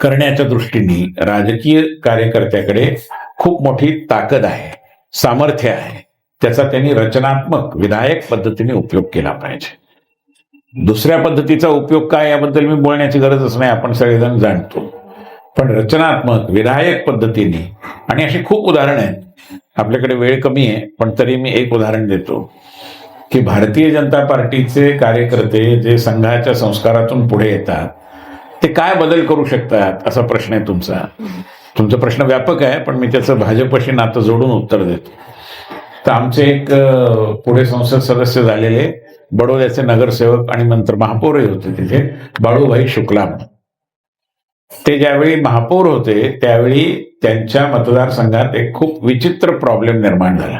करण्याच्या दृष्टीने राजकीय कार्यकर्त्याकडे खूप मोठी ताकद आहे, सामर्थ्य आहे. त्याचा त्यांनी रचनात्मक, विधायक पद्धतीने उपयोग केला पाहिजे. दुसऱ्या पद्धतीचा उपयोग काय याबद्दल मी बोलण्याची गरजच नाही, आपण सगळेजण जाणतो. पण रचनात्मक, विधायक पद्धतीने, आणि अशी खूप उदाहरणं आहेत. आपल्याकडे वेळ कमी आहे पण तरी मी एक उदाहरण देतो की भारतीय जनता पार्टीचे कार्यकर्ते जे संघाच्या संस्कारातून पुढे येतात ते काय बदल करू शकतात असा प्रश्न आहे तुमचा. तुमचा प्रश्न व्यापक आहे पण मी त्याचं भाजपशी नातं जोडून उत्तर देतो. तर आमचे एक पुढे संसद सदस्य झालेले बडोद्याचे नगरसेवक आणि नंतर महापौरही होते तिथे, बाळूभाई शुक्ला. ते ज्यावेळी महापौर होते त्यावेळी त्यांच्या मतदारसंघात एक खूप विचित्र प्रॉब्लेम निर्माण झाला.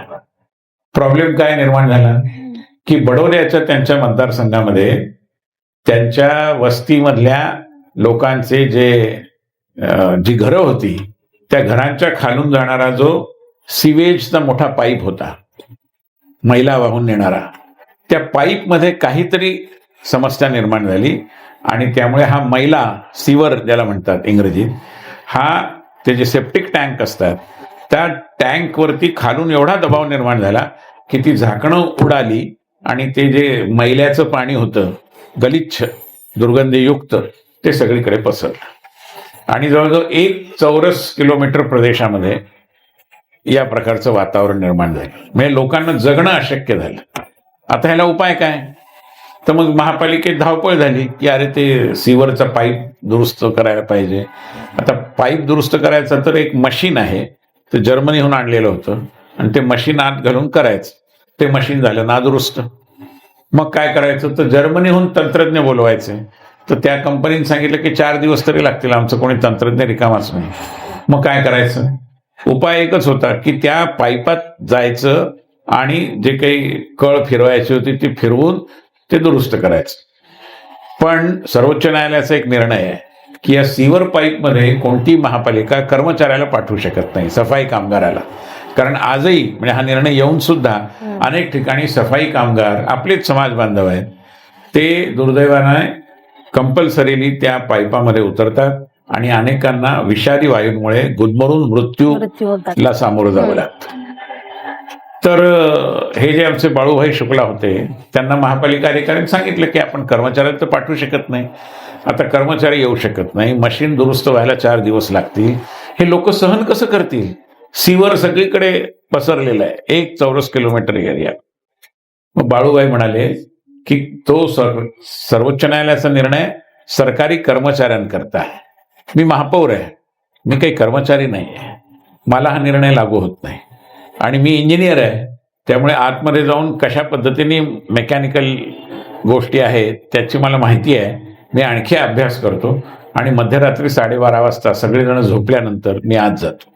प्रॉब्लेम काय निर्माण झाला की बडोद्याच्या त्यांच्या मतदारसंघामध्ये त्यांच्या वस्तीमधल्या लोकांचे जी घरं होती त्या घरांच्या खालून जाणारा जो सिवेजचा मोठा पाईप होता, मैला वाहून नेणारा, त्या पाईपमध्ये काहीतरी समस्या निर्माण झाली आणि त्यामुळे हा मैला, सीवर ज्याला म्हणतात इंग्रजीत, हा ते जे सेप्टिक टँक असतात त्या टँकवरती खालून एवढा दबाव निर्माण झाला की ती झाकणं उडाली आणि ते जे मैल्याचं पाणी होतं गलिच्छ, दुर्गंधीयुक्त, ते सगळीकडे पसरलं आणि जवळजवळ 1 चौरस किलोमीटर प्रदेशामध्ये या प्रकारचं वातावरण निर्माण झालं. म्हणजे लोकांना जगणं अशक्य झालं. आता ह्याला उपाय काय? तर मग महापालिकेत धावपळ झाली की अरे ते सीवरचा पाईप दुरुस्त करायला पाहिजे. आता पाईप दुरुस्त करायचं तर एक मशीन आहे, ते जर्मनीहून आणलेलं होतं आणि ते मशीन आत घालून करायचं. ते मशीन झालं नादुरुस्त. मग काय करायचं तर जर्मनीहून तंत्रज्ञ बोलवायचे. तर त्या कंपनीने सांगितलं की 4 दिवस तरी लागतील, आमचं कोणी तंत्रज्ञ रिकामाच नाही. मग काय करायचं? उपाय एकच होता की त्या पाईपात जायचं आणि जे काही कळ फिरवायची होती ती फिरवून ते दुरुस्त करायचं. पण सर्वोच्च न्यायालयाचा एक निर्णय आहे की या सीवर पाईपमध्ये कोणती महापालिका कर्मचाऱ्याला पाठवू शकत नाही, सफाई कामगाराला. कारण आजही म्हणजे हा निर्णय येऊन सुद्धा अनेक ठिकाणी सफाई कामगार आपलेच समाज बांधव आहेत, ते दुर्दैवाने कंपल्सरीली त्या उतरतात आणि अनेकांना विषारी वायूंमुळे गुदमरून मृत्यूला सामोरं जावं लागतं. तर हे जे आमचे बाळूभाई शुक्ला होते त्यांना महापालिका अधिकाऱ्यांनी सांगितलं की आपण कर्मचाऱ्यांना तर पाठवू शकत नाही, आता कर्मचारी येऊ शकत नाही, मशीन दुरुस्त व्हायला 4 दिवस लागतील, हे लोक सहन कसं करतील? सीवर सगळीकडे पसरलेला आहे, 1 चौरस किलोमीटर एरिया. मग बाळूभाई म्हणाले की तो सर्वोच्च न्यायालयाचा निर्णय सरकारी कर्मचाऱ्यांकरता आहे. मी महापौर आहे, मी काही कर्मचारी नाही आहे, मला हा निर्णय लागू होत नाही. आणि मी इंजिनियर आहे, त्यामुळे आतमध्ये जाऊन कशा पद्धतीने मेकॅनिकल गोष्टी आहेत त्याची मला माहिती आहे. मी आणखी अभ्यास करतो आणि मध्यरात्री 12:30 वाजता सगळेजण झोपल्यानंतर मी आत जातो.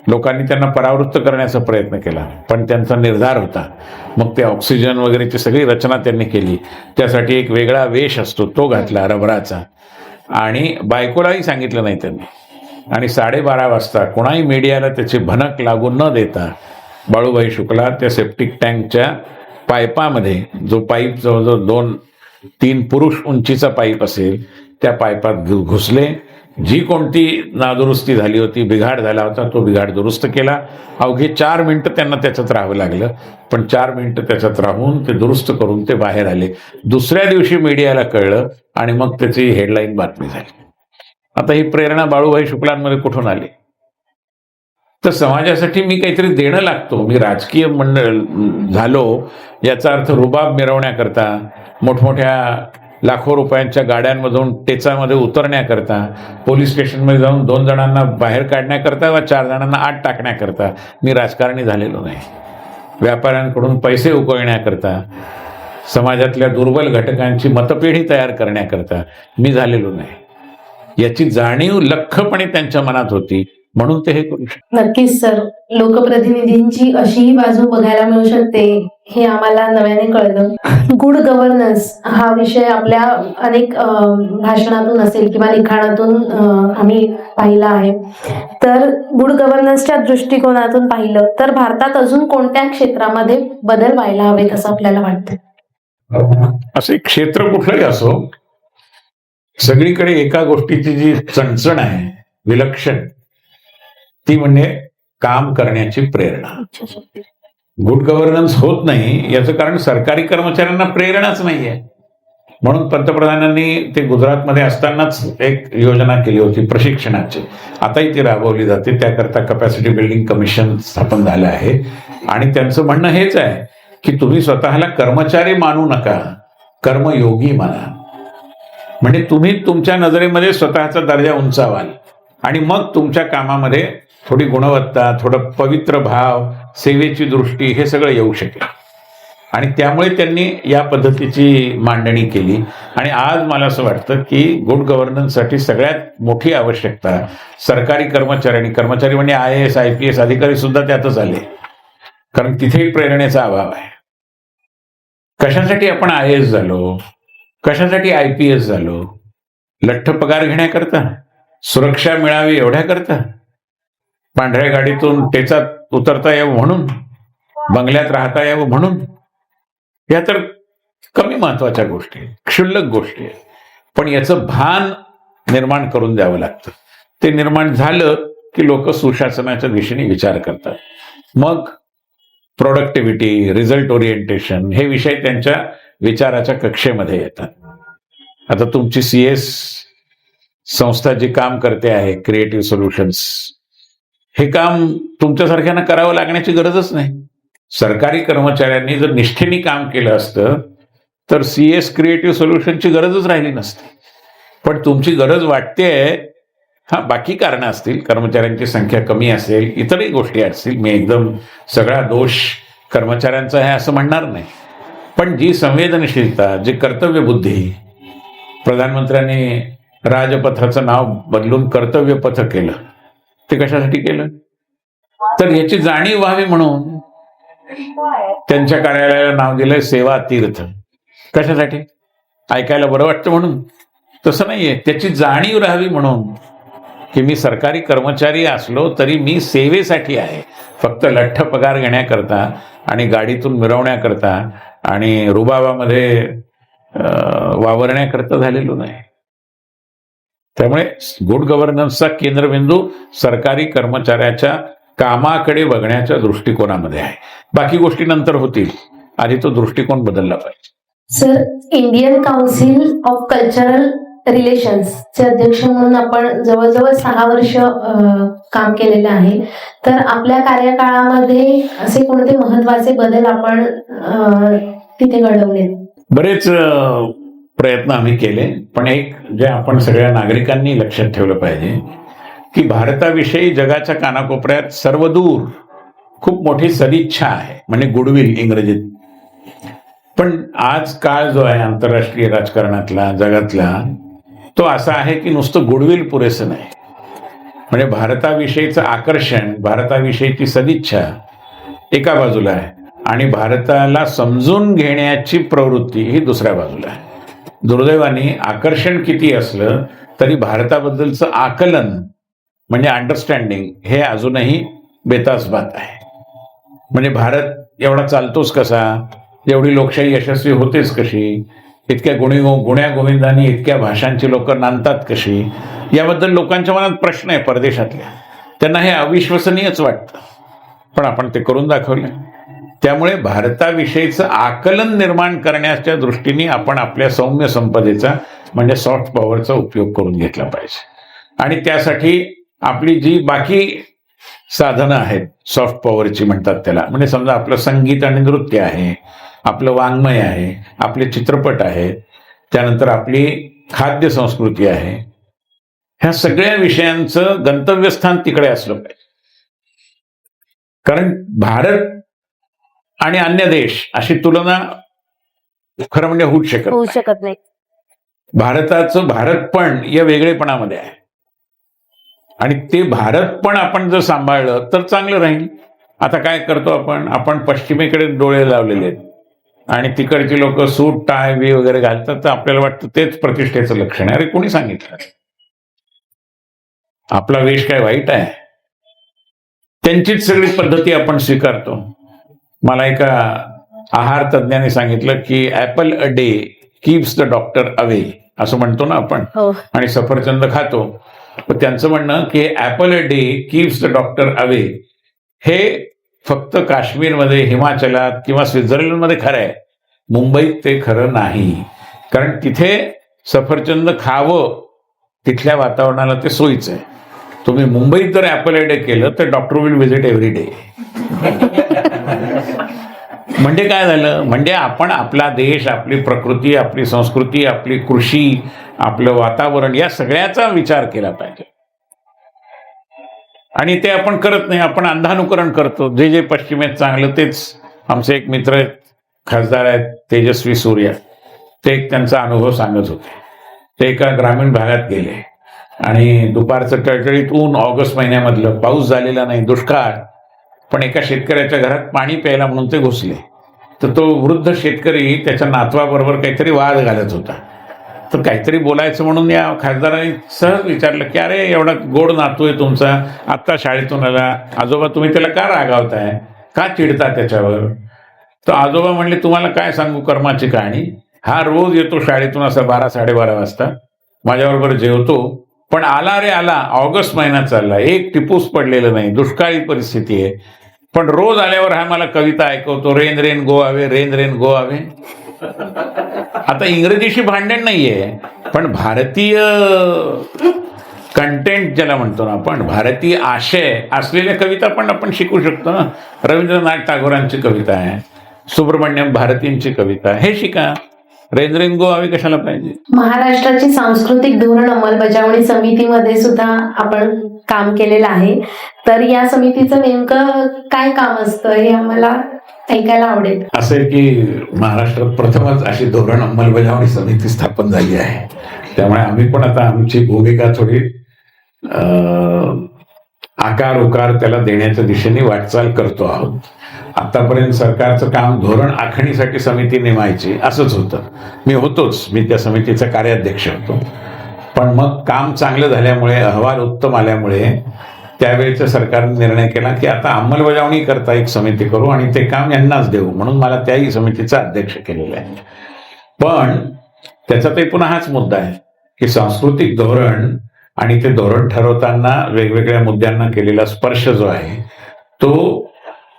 लोकांनी त्यांना परावृत्त करण्याचा प्रयत्न केला पण त्यांचा निर्धार होता. मग ते ऑक्सिजन वगैरेची सगळी रचना त्यांनी केली. त्यासाठी एक वेगळा वेश असतो तो घातला रबराचा आणि बायकोलाही सांगितलं नाही त्यांनी. आणि 12:30 वाजता कोणाही मीडियाला त्याची भनक लागू न देता बाळूभाई शुक्ला त्या सेप्टिक टँकच्या पाईपामध्ये, जो पाईप जवळजवळ 2-3 पुरुष उंचीचा पाईप असेल, त्या पाईपात घुसले. जी कोणती नादुरुस्ती झाली होती, बिघाड झाला होता, तो बिघाड दुरुस्त केला. अवघे 4 मिनिटं त्यांना त्याच्यात राहावं लागलं, पण 4 मिनिटं त्याच्यात राहून ते दुरुस्त करून ते बाहेर आले. दुसऱ्या दिवशी मीडियाला कळलं आणि मग त्याची हेडलाईन बातमी झाली. आता ही प्रेरणा बाळूभाई शुक्लांमध्ये कुठून आली? तर समाजासाठी मी काहीतरी देणं लागतो, मी राजकीय मंडळ झालो याचा अर्थ रुबाब मिरवण्याकरता, मोठमोठ्या लाखो रुपयांच्या गाड्यांमधून टेचामध्ये उतरण्याकरता, पोलीस स्टेशनमध्ये जाऊन 2 जणांना बाहेर काढण्याकरता वा 4 जणांना आत टाकण्याकरता मी राजकारणी झालेलो नाही. व्यापाऱ्यांकडून पैसे उकळण्याकरता, समाजातल्या दुर्बल घटकांची मतपेढी तयार करण्याकरता मी झालेलो नाही. याची जाणीव लख्खपणे त्यांच्या मनात होती, म्हणून ते हे करू शकतात. नक्कीच सर, लोकप्रतिनिधींची अशीही बाजू बघायला मिळू शकते हे आम्हाला नव्याने कळलं. गुड गव्हर्नन्स हा विषय आपल्या अनेक भाषणातून असेल किंवा लिखाणातून आम्ही पाहिला आहे. तर गुड गव्हर्नन्सच्या दृष्टिकोनातून पाहिलं तर भारतात अजून कोणत्या क्षेत्रामध्ये बदल व्हायला हवेत असं आपल्याला वाटतं? असे क्षेत्र कुठलंही असो, सगळीकडे एका गोष्टीची जी चणचण आहे विलक्षण, ती म्हणजे काम करण्याची प्रेरणा. गुड गव्हर्नन्स होत नाही याचं कारण सरकारी कर्मचाऱ्यांना प्रेरणाच नाहीये. म्हणून पंतप्रधानांनी ते गुजरातमध्ये असतानाच एक योजना केली होती प्रशिक्षणाची, आताही ती राबवली जाते. त्याकरता कपॅसिटी बिल्डिंग कमिशन स्थापन झालं आहे आणि त्यांचं म्हणणं हेच आहे की तुम्ही स्वतःला कर्मचारी मानू नका, कर्मयोगी माना. म्हणजे तुम्ही तुमच्या नजरेमध्ये स्वतःचा दर्जा उंचावाल आणि मग तुमच्या कामामध्ये थोडी गुणवत्ता, थोडं पवित्र भाव, सेवेची दृष्टी, हे सगळं येऊ शकेल. आणि त्यामुळे त्यांनी या पद्धतीची मांडणी केली. आणि आज मला असं वाटतं की गुड गव्हर्नन्ससाठी सगळ्यात मोठी आवश्यकता सरकारी कर्मचारी म्हणजे IAS IPS अधिकारी सुद्धा त्यातच आले, कारण तिथेही प्रेरणेचा अभाव आहे. कशासाठी आपण IAS झालो, कशासाठी IPS झालो? लठ्ठ पगार घेण्याकरता, सुरक्षा मिळावी एवढ्याकरता, पांढऱ्या गाडीतून टेचात उतरता यावं म्हणून, बंगल्यात राहता यावं म्हणून? या तर कमी महत्वाच्या गोष्टी, क्षुल्लक गोष्टी आहेत. पण याचं भान निर्माण करून द्यावं लागतं. ते निर्माण झालं की लोक सुशासनाच्या दिशेने विचार करतात. मग प्रोडक्टिव्हिटी, रिझल्ट ओरिएंटेशन हे विषय त्यांच्या विचाराच्या कक्षेमध्ये येतात. आता तुमची CS संस्था जी काम करते आहे, क्रिएटिव्ह सोल्युशन्स, हे काम तुमच्यासारख्यांना करावं लागण्याची गरजच नाही. सरकारी कर्मचाऱ्यांनी जर निष्ठेने काम केलं असतं तर CS क्रिएटिव्ह सोल्युशनची गरजच राहिली नसती. पण तुमची गरज वाटतेय, बाकी कारणं असतील, कर्मचाऱ्यांची संख्या कमी असेल, इतरही गोष्टी असतील. मी एकदम सगळा दोष कर्मचाऱ्यांचा आहे असं म्हणणार नाही. पण जी संवेदनशीलता, जी कर्तव्यबुद्धी, प्रधानमंत्र्यांनी राजपथाचं नाव बदलून कर्तव्यपथ केलं, ते कशासाठी केलं? तर याची जाणीव व्हावी म्हणून त्यांच्या कार्यालयाला नाव दिलंय सेवा तीर्थ. कशासाठी? ऐकायला बरं वाटतं म्हणून? तसं नाहीये. त्याची जाणीव राहावी म्हणून की मी सरकारी कर्मचारी असलो तरी मी सेवेसाठी आहे, फक्त लठ्ठ पगार घेण्याकरता आणि गाडीतून मिरवण्याकरता आणि रुबाबामध्ये वावरण्याकरता झालेलो नाही. त्यामुळे गुड गव्हर्नन्सचा केंद्रबिंदू सरकारी कर्मचाऱ्याच्या कामाकडे बघण्याच्या दृष्टिकोनामध्ये आहे. बाकी गोष्टी नंतर होतील, आधी तो दृष्टिकोन बदलला पाहिजे. Sir, Indian council of cultural रिलेशन्सचे अध्यक्ष म्हणून आपण जवळजवळ 6 वर्ष काम केलेलं आहे. तर आपल्या कार्यकाळामध्ये असे कोणते महत्वाचे बदल आपण तिथे घडवले? बरेच प्रयत्न आम्ही केले, पण एक जे आपण सगळ्या नागरिकांनी लक्षात ठेवलं पाहिजे की भारताविषयी जगाच्या कानाकोपऱ्यात सर्वदूर खूप मोठी सदिच्छा आहे, म्हणजे गुडविल इंग्रजीत. पण आज काळ जो आहे आंतरराष्ट्रीय राजकारणातला, जगातला, तो असा आहे की नुसतं गुडविल पुरेसं नाही. म्हणजे भारताविषयीचं आकर्षण, भारताविषयीची सदिच्छा एका बाजूला आहे आणि भारताला समजून घेण्याची प्रवृत्ती ही दुसऱ्या बाजूला आहे. दुर्दैवाने आकर्षण किती असलं तरी भारताबद्दलचं आकलन म्हणजे अंडरस्टँडिंग हे अजूनही बेतासबात आहे. म्हणजे भारत एवढा चालतोच कसा, एवढी लोकशाही यशस्वी होतेच कशी, इतक्या गुण्या गोविंदांनी इतक्या भाषांची लोक नांदतात कशी, याबद्दल लोकांच्या मनात प्रश्न आहे परदेशातल्या. त्यांना हे अविश्वसनीयच वाटतं, पण आपण ते करून दाखवले. त्यामुळे भारताविषयीचं आकलन निर्माण करण्याच्या दृष्टीने आपण आपल्या सौम्य संपदेचा म्हणजे सॉफ्ट पॉवरचा उपयोग करून घेतला पाहिजे. आणि त्यासाठी आपली जी बाकी साधनं आहेत सॉफ्ट पॉवरची म्हणतात त्याला, म्हणजे समजा आपलं संगीत आणि नृत्य आहे, आपलं वाङ्मय आहे, आपले चित्रपट आहेत, त्यानंतर आपली खाद्य संस्कृती आहे, ह्या सगळ्या विषयांचं गंतव्यस्थान तिकडे असलं पाहिजे. कारण भारत आणि अन्य देश अशी तुलना खरं म्हणजे होऊच शकत नाही. भारताचं भारतपण या वेगळेपणामध्ये आहे आणि ते भारतपण आपण जर सांभाळलं तर चांगलं राहील. आता काय करतो आपण पश्चिमेकडे डोळे लावलेले आहेत आणि तिकडची लोक सूट टाय वी वगैरे घालतात, तर आपल्याला वाटतं तेच प्रतिष्ठेचं लक्षण आहे. अरे कोणी सांगितलं आपला वेश काय वाईट आहे? त्यांचीच सगळी पद्धती आपण स्वीकारतो. मला एका आहार तज्ञाने सांगितलं की apple a day keeps the doctor away, असं म्हणतो ना आपण, आणि सफरचंद खातो. पण त्यांचं म्हणणं की apple a day keeps the doctor away हे फक्त काश्मीरमध्ये, हिमाचलात किंवा स्वित्झर्लंडमध्ये खरं आहे, मुंबईत ते खरं नाही. कारण तिथे सफरचंद खावं तिथल्या वातावरणाला ते सोयीचं आहे. तुम्ही मुंबईत जर ऍपल अ डे केलं तर doctor will visit every day. म्हणजे काय झालं, म्हणजे आपण आपला देश, आपली प्रकृती, आपली संस्कृती, आपली कृषी, आपलं वातावरण या सगळ्याचा विचार केला पाहिजे. आणि ते आपण करत नाही, आपण अंधानुकरण करतो. जे जे पश्चिमेत चांगलं तेच. आमचे एक मित्र आहेत, खासदार आहेत, तेजस्वी सूर्या, ते एक त्यांचा अनुभव सांगत होते. ते एका ग्रामीण भागात गेले आणि दुपारचं टळटळीत ऊन, ऑगस्ट महिन्यामधलं, पाऊस झालेला नाही, दुष्काळ, पण एका शेतकऱ्याच्या घरात पाणी प्यायला म्हणून ते घुसले. तर तो वृद्ध शेतकरी त्याच्या नातवाबरोबर काहीतरी वाद घालत होता. तर काहीतरी बोलायचं म्हणून या खासदारांनी सहज विचारलं की अरे एवढा गोड नातू आहे तुमचा, आत्ता शाळेतून आला, आजोबा तुम्ही त्याला का रागावताय, का चिडता त्याच्यावर? तर आजोबा म्हणले तुम्हाला काय सांगू कर्माची कहाणी, हा रोज येतो शाळेतून असा 12-12:30 वाजता, माझ्याबरोबर जेवतो, पण आला रे आला, ऑगस्ट महिना चालला, एक टिपूस पडलेलं नाही, दुष्काळी परिस्थिती आहे, पण रोज आल्यावर हा मला कविता ऐकवतो, rain rain go away, rain rain go away. आता इंग्रजीशी भांडण नाहीये, पण भारतीय कंटेंट ज्याला म्हणतो ना आपण, भारतीय आशय असलेल्या कविता पण आपण शिकू शकतो ना. रवींद्रनाथ टागोरांची कविता आहे, सुब्रमण्यम भारतींची कविता, हे शिका. रेन रेन गो अवे कशाला पाहिजे? महाराष्ट्राची सांस्कृतिक धोरण अंमलबजावणी समितीमध्ये सुद्धा आपण काम केलेलं आहे. तर या समितीचं नेमकं काय काम असतं हे आम्हाला ऐकायला आवडेल. असं आहे की महाराष्ट्रात प्रथमच अशी धोरण अंमलबजावणी समिती स्थापन झाली आहे. त्यामुळे आम्ही पण आता आमची भूमिका थोडी आकार उकार त्याला देण्याच्या दिशेने वाटचाल करतो आहोत. आतापर्यंत सरकारचं काम धोरण आखणीसाठी समिती नेमायची असंच होतं. मी होतोच, मी त्या समितीचा कार्याध्यक्ष होतो. पण मग काम चांगलं झाल्यामुळे, अहवाल उत्तम आल्यामुळे त्यावेळेच्या सरकारने निर्णय केला की आता अंमलबजावणी करता एक समिती करू आणि ते काम यांनाच देऊ, म्हणून मला त्याही समितीचा अध्यक्ष केलेला आहे. पण त्याच्यातही पुन्हा हाच मुद्दा आहे की सांस्कृतिक धोरण आणि ते धोरण ठरवताना वेगवेगळ्या मुद्द्यांना केलेला स्पर्श जो आहे तो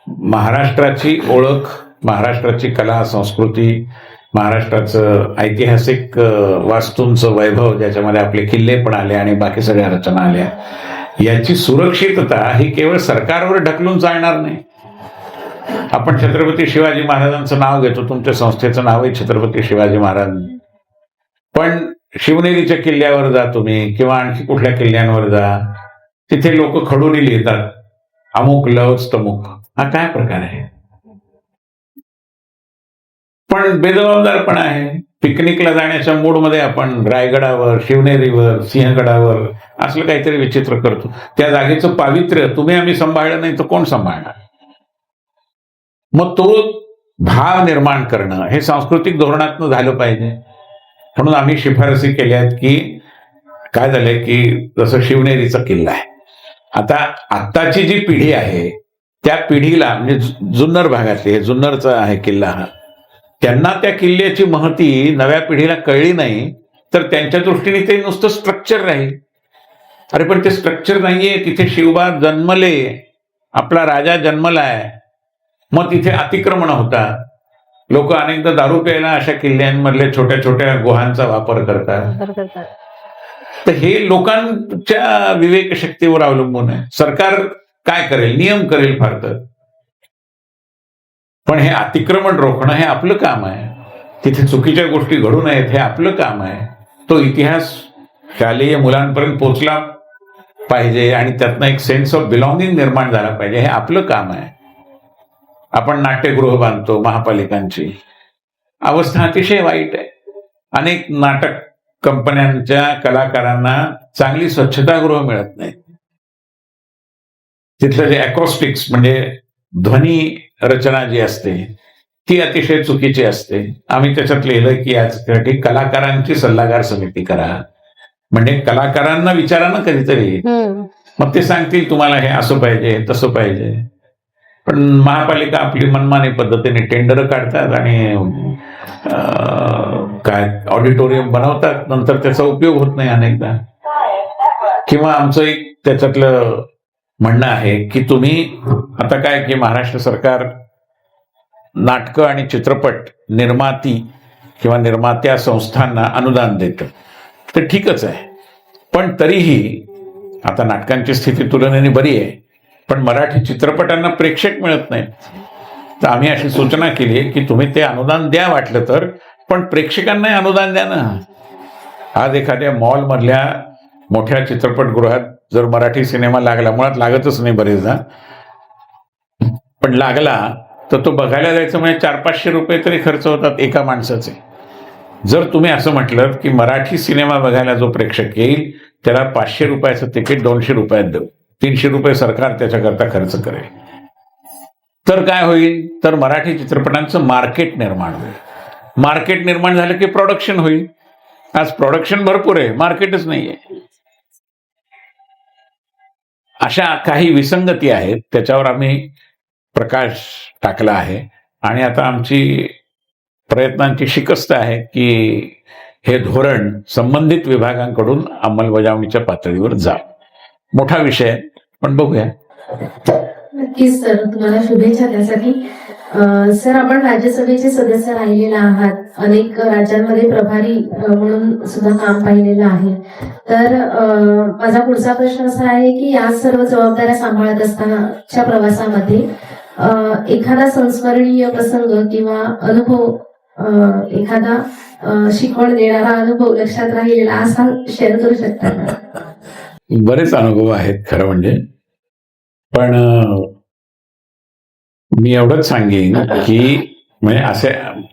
महाराष्ट्राची ओळख, महाराष्ट्राची कला संस्कृती, महाराष्ट्राचं ऐतिहासिक वास्तूंचं वैभव, ज्याच्यामध्ये आपले किल्ले पण आले आणि बाकी सगळ्या रचना आल्या, याची सुरक्षितता ही केवळ सरकारवर ढकलून चालणार नाही. आपण छत्रपती शिवाजी महाराजांचं नाव घेतो, तुमच्या संस्थेचं नाव आहे छत्रपती शिवाजी महाराज, पण शिवनेरीच्या किल्ल्यावर जा तुम्ही किंवा आणखी कुठल्या किल्ल्यांवर जा, तिथे लोक खडूनी लिहितात अमुक लवच तमुक. हा काय प्रकार आहे? पण बेजबाबदारपणा आहे. पिकनिकला जाण्याच्या मूडमध्ये आपण रायगडावर, शिवनेरीवर, सिंहगडावर असलं काहीतरी विचित्र करतो. त्या जागेचं पावित्र्य तुम्ही आम्ही सांभाळलं नाही तर कोण सांभाळणार? मग तो भाव निर्माण करणं हे सांस्कृतिक धोरणातनं झालं पाहिजे. म्हणून आम्ही शिफारसी केल्या आहेत की काय झालंय की जसं शिवनेरीचा किल्ला आहे, आता आत्ताची जी पिढी आहे त्या पिढीला म्हणजे जुन्नर भागातले, हे जुन्नरचा आहे किल्ला हा, त्यांना त्या किल्ल्याची महती नव्या पिढीला कळली नाही तर त्यांच्या दृष्टीने ते नुसतं स्ट्रक्चर राहील. अरे पण ते स्ट्रक्चर नाहीये, तिथे शिवबा जन्मले, आपला राजा जन्मलाय, मग तिथे अतिक्रमण होतात. लोक अनेकदा दारू प्यायला अशा किल्ल्यांमधल्या छोट्या छोट्या गुहांचा वापर करतात. तर हे लोकांच्या विवेकशक्तीवर अवलंबून आहे. सरकार काय करेल, नियम करेल फार तर, पण हे अतिक्रमण रोखणं हे आपलं काम आहे. तिथे चुकीच्या गोष्टी घडू नयेत हे आपलं काम आहे. तो इतिहास शालेय मुलांपर्यंत पोचला पाहिजे आणि त्यातनं एक सेन्स ऑफ बिलॉंगिंग निर्माण झाला पाहिजे, हे आपलं काम आहे. आपण नाट्यगृह बांधतो, महापालिकांची अवस्था अतिशय वाईट आहे. अनेक नाटक कंपन्यांच्या कलाकारांना चांगली स्वच्छतागृह मिळत नाही. तिथलं जे अकॉस्टिक्स म्हणजे ध्वनी रचना जी असते ती अतिशय चुकीची असते. आम्ही त्याच्यात लिहिलं की यासाठी कलाकारांची सल्लागार समिती करा, म्हणजे कलाकारांना विचारा ना कधीतरी, मग ते सांगतील तुम्हाला हे असं पाहिजे तसं पाहिजे. पण महापालिका आपली मनमानी पद्धतीने टेंडर काढतात आणि काय ऑडिटोरियम बनवतात, नंतर त्याचा उपयोग होत नाही अनेकदा. किंवा आमचं एक त्याच्यातलं म्हणणं आहे की तुम्ही आता काय की महाराष्ट्र सरकार नाटकं आणि चित्रपट निर्माती किंवा निर्मात्या संस्थांना अनुदान देतं, तर ठीकच आहे. पण तरीही आता नाटकांची स्थिती तुलनेने बरी आहे, पण मराठी चित्रपटांना प्रेक्षक मिळत नाहीत. तर आम्ही अशी सूचना केली आहे की तुम्ही ते अनुदान द्या वाटलं तर, पण प्रेक्षकांनाही अनुदान द्या ना. आज एखाद्या मॉलमधल्या मोठ्या चित्रपटगृहात जर मराठी सिनेमा लागला, मुळात लागतच नाही बरेचदा, पण लागला तर तो बघायला जायचं म्हणजे 400-500 रुपये तरी खर्च होतात एका माणसाचे. जर तुम्ही असं म्हटलं की मराठी सिनेमा बघायला जो प्रेक्षक येईल त्याला 500 रुपयाचं तिकीट 200 रुपयात देऊ, 300 रुपये सरकार त्याच्याकरता खर्च करेल, तर काय होईल, तर मराठी चित्रपटांचं मार्केट निर्माण होईल. मार्केट निर्माण झालं की प्रोडक्शन होईल. आज प्रोडक्शन भरपूर आहे, मार्केटच नाहीये. अशा काही विसंगती आहेत, त्याच्यावर आम्ही प्रकाश टाकला आहे आणि आता आमची प्रयत्नांची शिकस्त आहे की हे धोरण संबंधित विभागांकडून अंमलबजावणीच्या पातळीवर जा. मोठा विषय आहे, पण बघूया. नक्कीच सर, तुम्हाला शुभेच्छा त्यासाठी. सर, आपण राज्यसभेचे सदस्य राहिलेला आहात, अनेक राज्यांमध्ये प्रभारी म्हणून सुद्धा काम पाहिलेलं आहे. तर माझा पुढचा प्रश्न असा आहे की या सर्व जबाबदाऱ्या सांभाळत असतानाच्या प्रवासामध्ये एखादा संस्मरणीय प्रसंग किंवा अनुभव, एखादा शिकवण देणारा अनुभव लक्षात राहिलेला असा शेअर करू शकता का? बरेच अनुभव आहेत खरं म्हणजे, पण मी एवढंच सांगेन की म्हणजे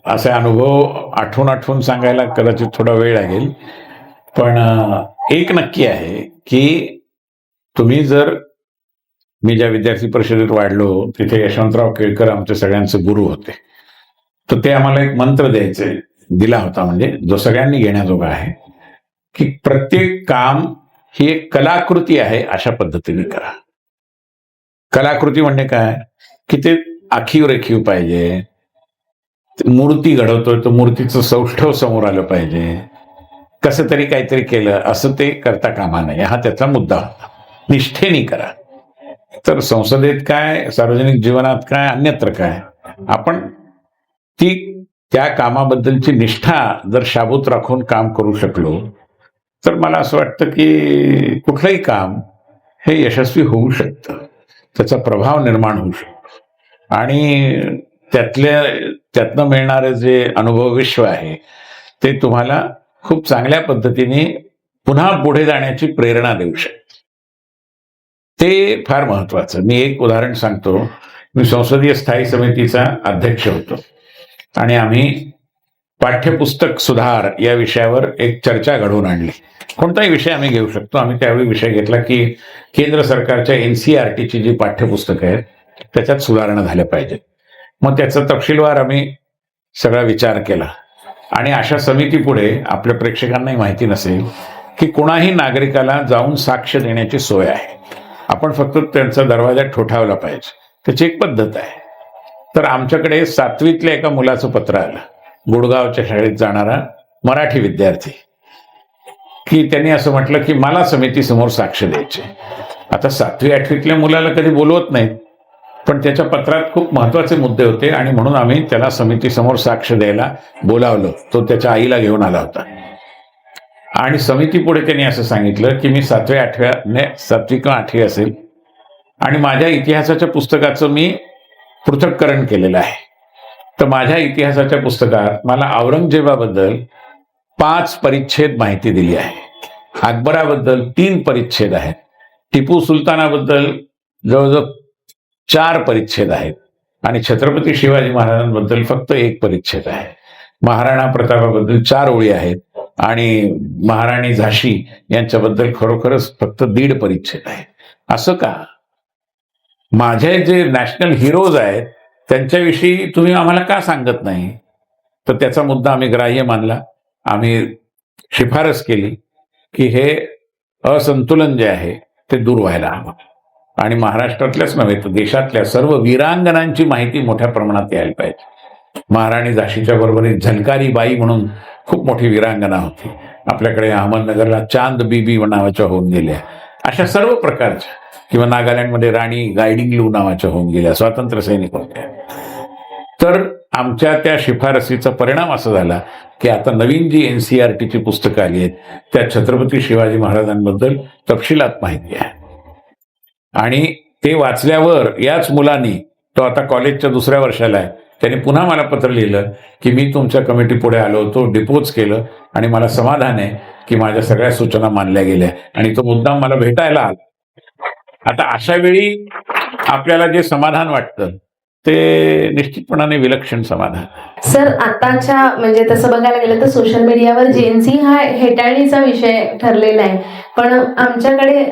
असे अनुभव आठवून सांगायला कदाचित थोडा वेळ लागेल. पण एक नक्की आहे की तुम्ही जर, मी ज्या विद्यार्थी परिषदेत वाढलो तिथे यशवंतराव केळकर आमचे सगळ्यांचे गुरु होते, तर ते आम्हाला एक मंत्र दिला होता, म्हणजे जो सगळ्यांनी घेण्याजोगा आहे, की प्रत्येक काम ही एक कलाकृती आहे अशा पद्धतीने करा. कलाकृती म्हणजे काय की ते आखीव रेखीव पाहिजे. मूर्ती घडवतोय तर मूर्तीचं सौष्ठव समोर आलं पाहिजे. कसं तरी काहीतरी केलं असं ते करता कामा नये, हा त्याचा मुद्दा होता. निष्ठेने करा. तर संसदेत काय, सार्वजनिक जीवनात काय, अन्यत्र काय, आपण त्या कामाबद्दलची निष्ठा जर शाबूत राखून काम करू शकलो तर मला असं वाटतं की कुठलंही काम हे यशस्वी होऊ शकतं, त्याचा प्रभाव निर्माण होऊ शकतो आणि त्यातनं मिळणारे जे अनुभव विश्व आहे ते तुम्हाला खूप चांगल्या पद्धतीने पुन्हा पुढे जाण्याची प्रेरणा देऊ शकते. ते फार महत्वाचं. मी एक उदाहरण सांगतो. मी संसदीय स्थायी समितीचा अध्यक्ष होतो आणि आम्ही पाठ्यपुस्तक सुधार या विषयावर एक चर्चा घडवून आणली. कोणताही विषय आम्ही घेऊ शकतो. आम्ही त्यावेळी विषय घेतला की केंद्र सरकारच्या NCERTची जी पाठ्यपुस्तकं आहेत त्याच्यात सुधारणा झाल्या पाहिजेत. मग त्याचा तपशीलवार आम्ही सगळा विचार केला आणि अशा समितीपुढे आपल्या प्रेक्षकांनाही माहिती नसेल की कोणाही नागरिकाला जाऊन साक्ष देण्याची सोय आहे. आपण फक्त त्यांचा दरवाजा ठोठावला पाहिजे. त्याची एक पद्धत आहे. तर आमच्याकडे 7वीतल्या एका मुलाचं पत्र आलं, गुडगावच्या शाळेत जाणारा मराठी विद्यार्थी, की त्यांनी असं म्हटलं की मला समितीसमोर साक्ष द्यायची. आता 7वी 8वीतल्या मुलाला कधी बोलवत नाहीत, पण त्याच्या पत्रात खूप महत्वाचे मुद्दे होते आणि म्हणून आम्ही त्याला समितीसमोर साक्ष द्यायला बोलावलं. तो त्याच्या आईला घेऊन आला होता आणि समितीपुढे त्यांनी असं सांगितलं की मी 7वी किंवा 8वी असेल आणि माझ्या इतिहासाच्या पुस्तकाचं मी पृथक्करण केलेलं आहे. तर माझ्या इतिहासाच्या पुस्तकात मला औरंगजेबाबद्दल 5 परिच्छेद माहिती दिली आहे, अकबराबद्दल 3 परिच्छेद आहेत, टिपू सुलतानाबद्दल जवळजवळ 4 परिच्छेद आहेत आणि छत्रपती शिवाजी महाराजांबद्दल फक्त 1 परिच्छेद आहे. महाराणा प्रतापाबद्दल 4 ओळी आहेत आणि महाराणी झाशी यांच्याबद्दल खरोखरच फक्त 1.5 परिच्छेद आहे. असं का? माझे जे नॅशनल हिरोज आहेत त्यांच्याविषयी तुम्ही आम्हाला का सांगत नाही? तर त्याचा मुद्दा आम्ही ग्राह्य मानला. आम्ही शिफारस केली की हे असंतुलन जे आहे ते दूर व्हायला हवं आणि महाराष्ट्रातल्याच नव्हे तर देशातल्या सर्व वीरांगणांची माहिती मोठ्या प्रमाणात यायला पाहिजे. महाराणी झाशीच्या बरोबरीत झलकारी बाई म्हणून खूप मोठी वीरांगना होती. आपल्याकडे अहमदनगरला चांद बीबी नावाच्या होऊन गेल्या. अशा सर्व प्रकारच्या, किंवा नागालँडमध्ये राणी गायडिंगलू नावाच्या होऊन गेल्या, स्वातंत्र्य सैनिक होत्या. तर आमच्या त्या शिफारसीचा परिणाम असा झाला की आता नवीन जी NCERTची पुस्तकं आली आहेत त्या छत्रपती शिवाजी महाराजांबद्दल तपशिलात माहिती आहे. आणि ते वाचल्यावर याच मुलांनी, तो आता कॉलेजच्या 2ऱ्या वर्षाला आहे, त्याने पुन्हा मला पत्र लिहिलं की मी तुमच्या कमिटी पुढे आलो होतो, डिपोज केलं आणि मला समाधान आहे की माझ्या सगळ्या सूचना मानल्या गेल्या आणि तो मुद्दाम मला भेटायला आला. आता अशा वेळी आपल्याला जे समाधान वाटतं ते निश्चितपणाने विलक्षण समाधान. सर, आताच्या म्हणजे तसं बघायला गेलं तर सोशल मीडियावर जेनझी हा हेटाळणीचा विषय ठरलेला आहे, पण आमच्याकडे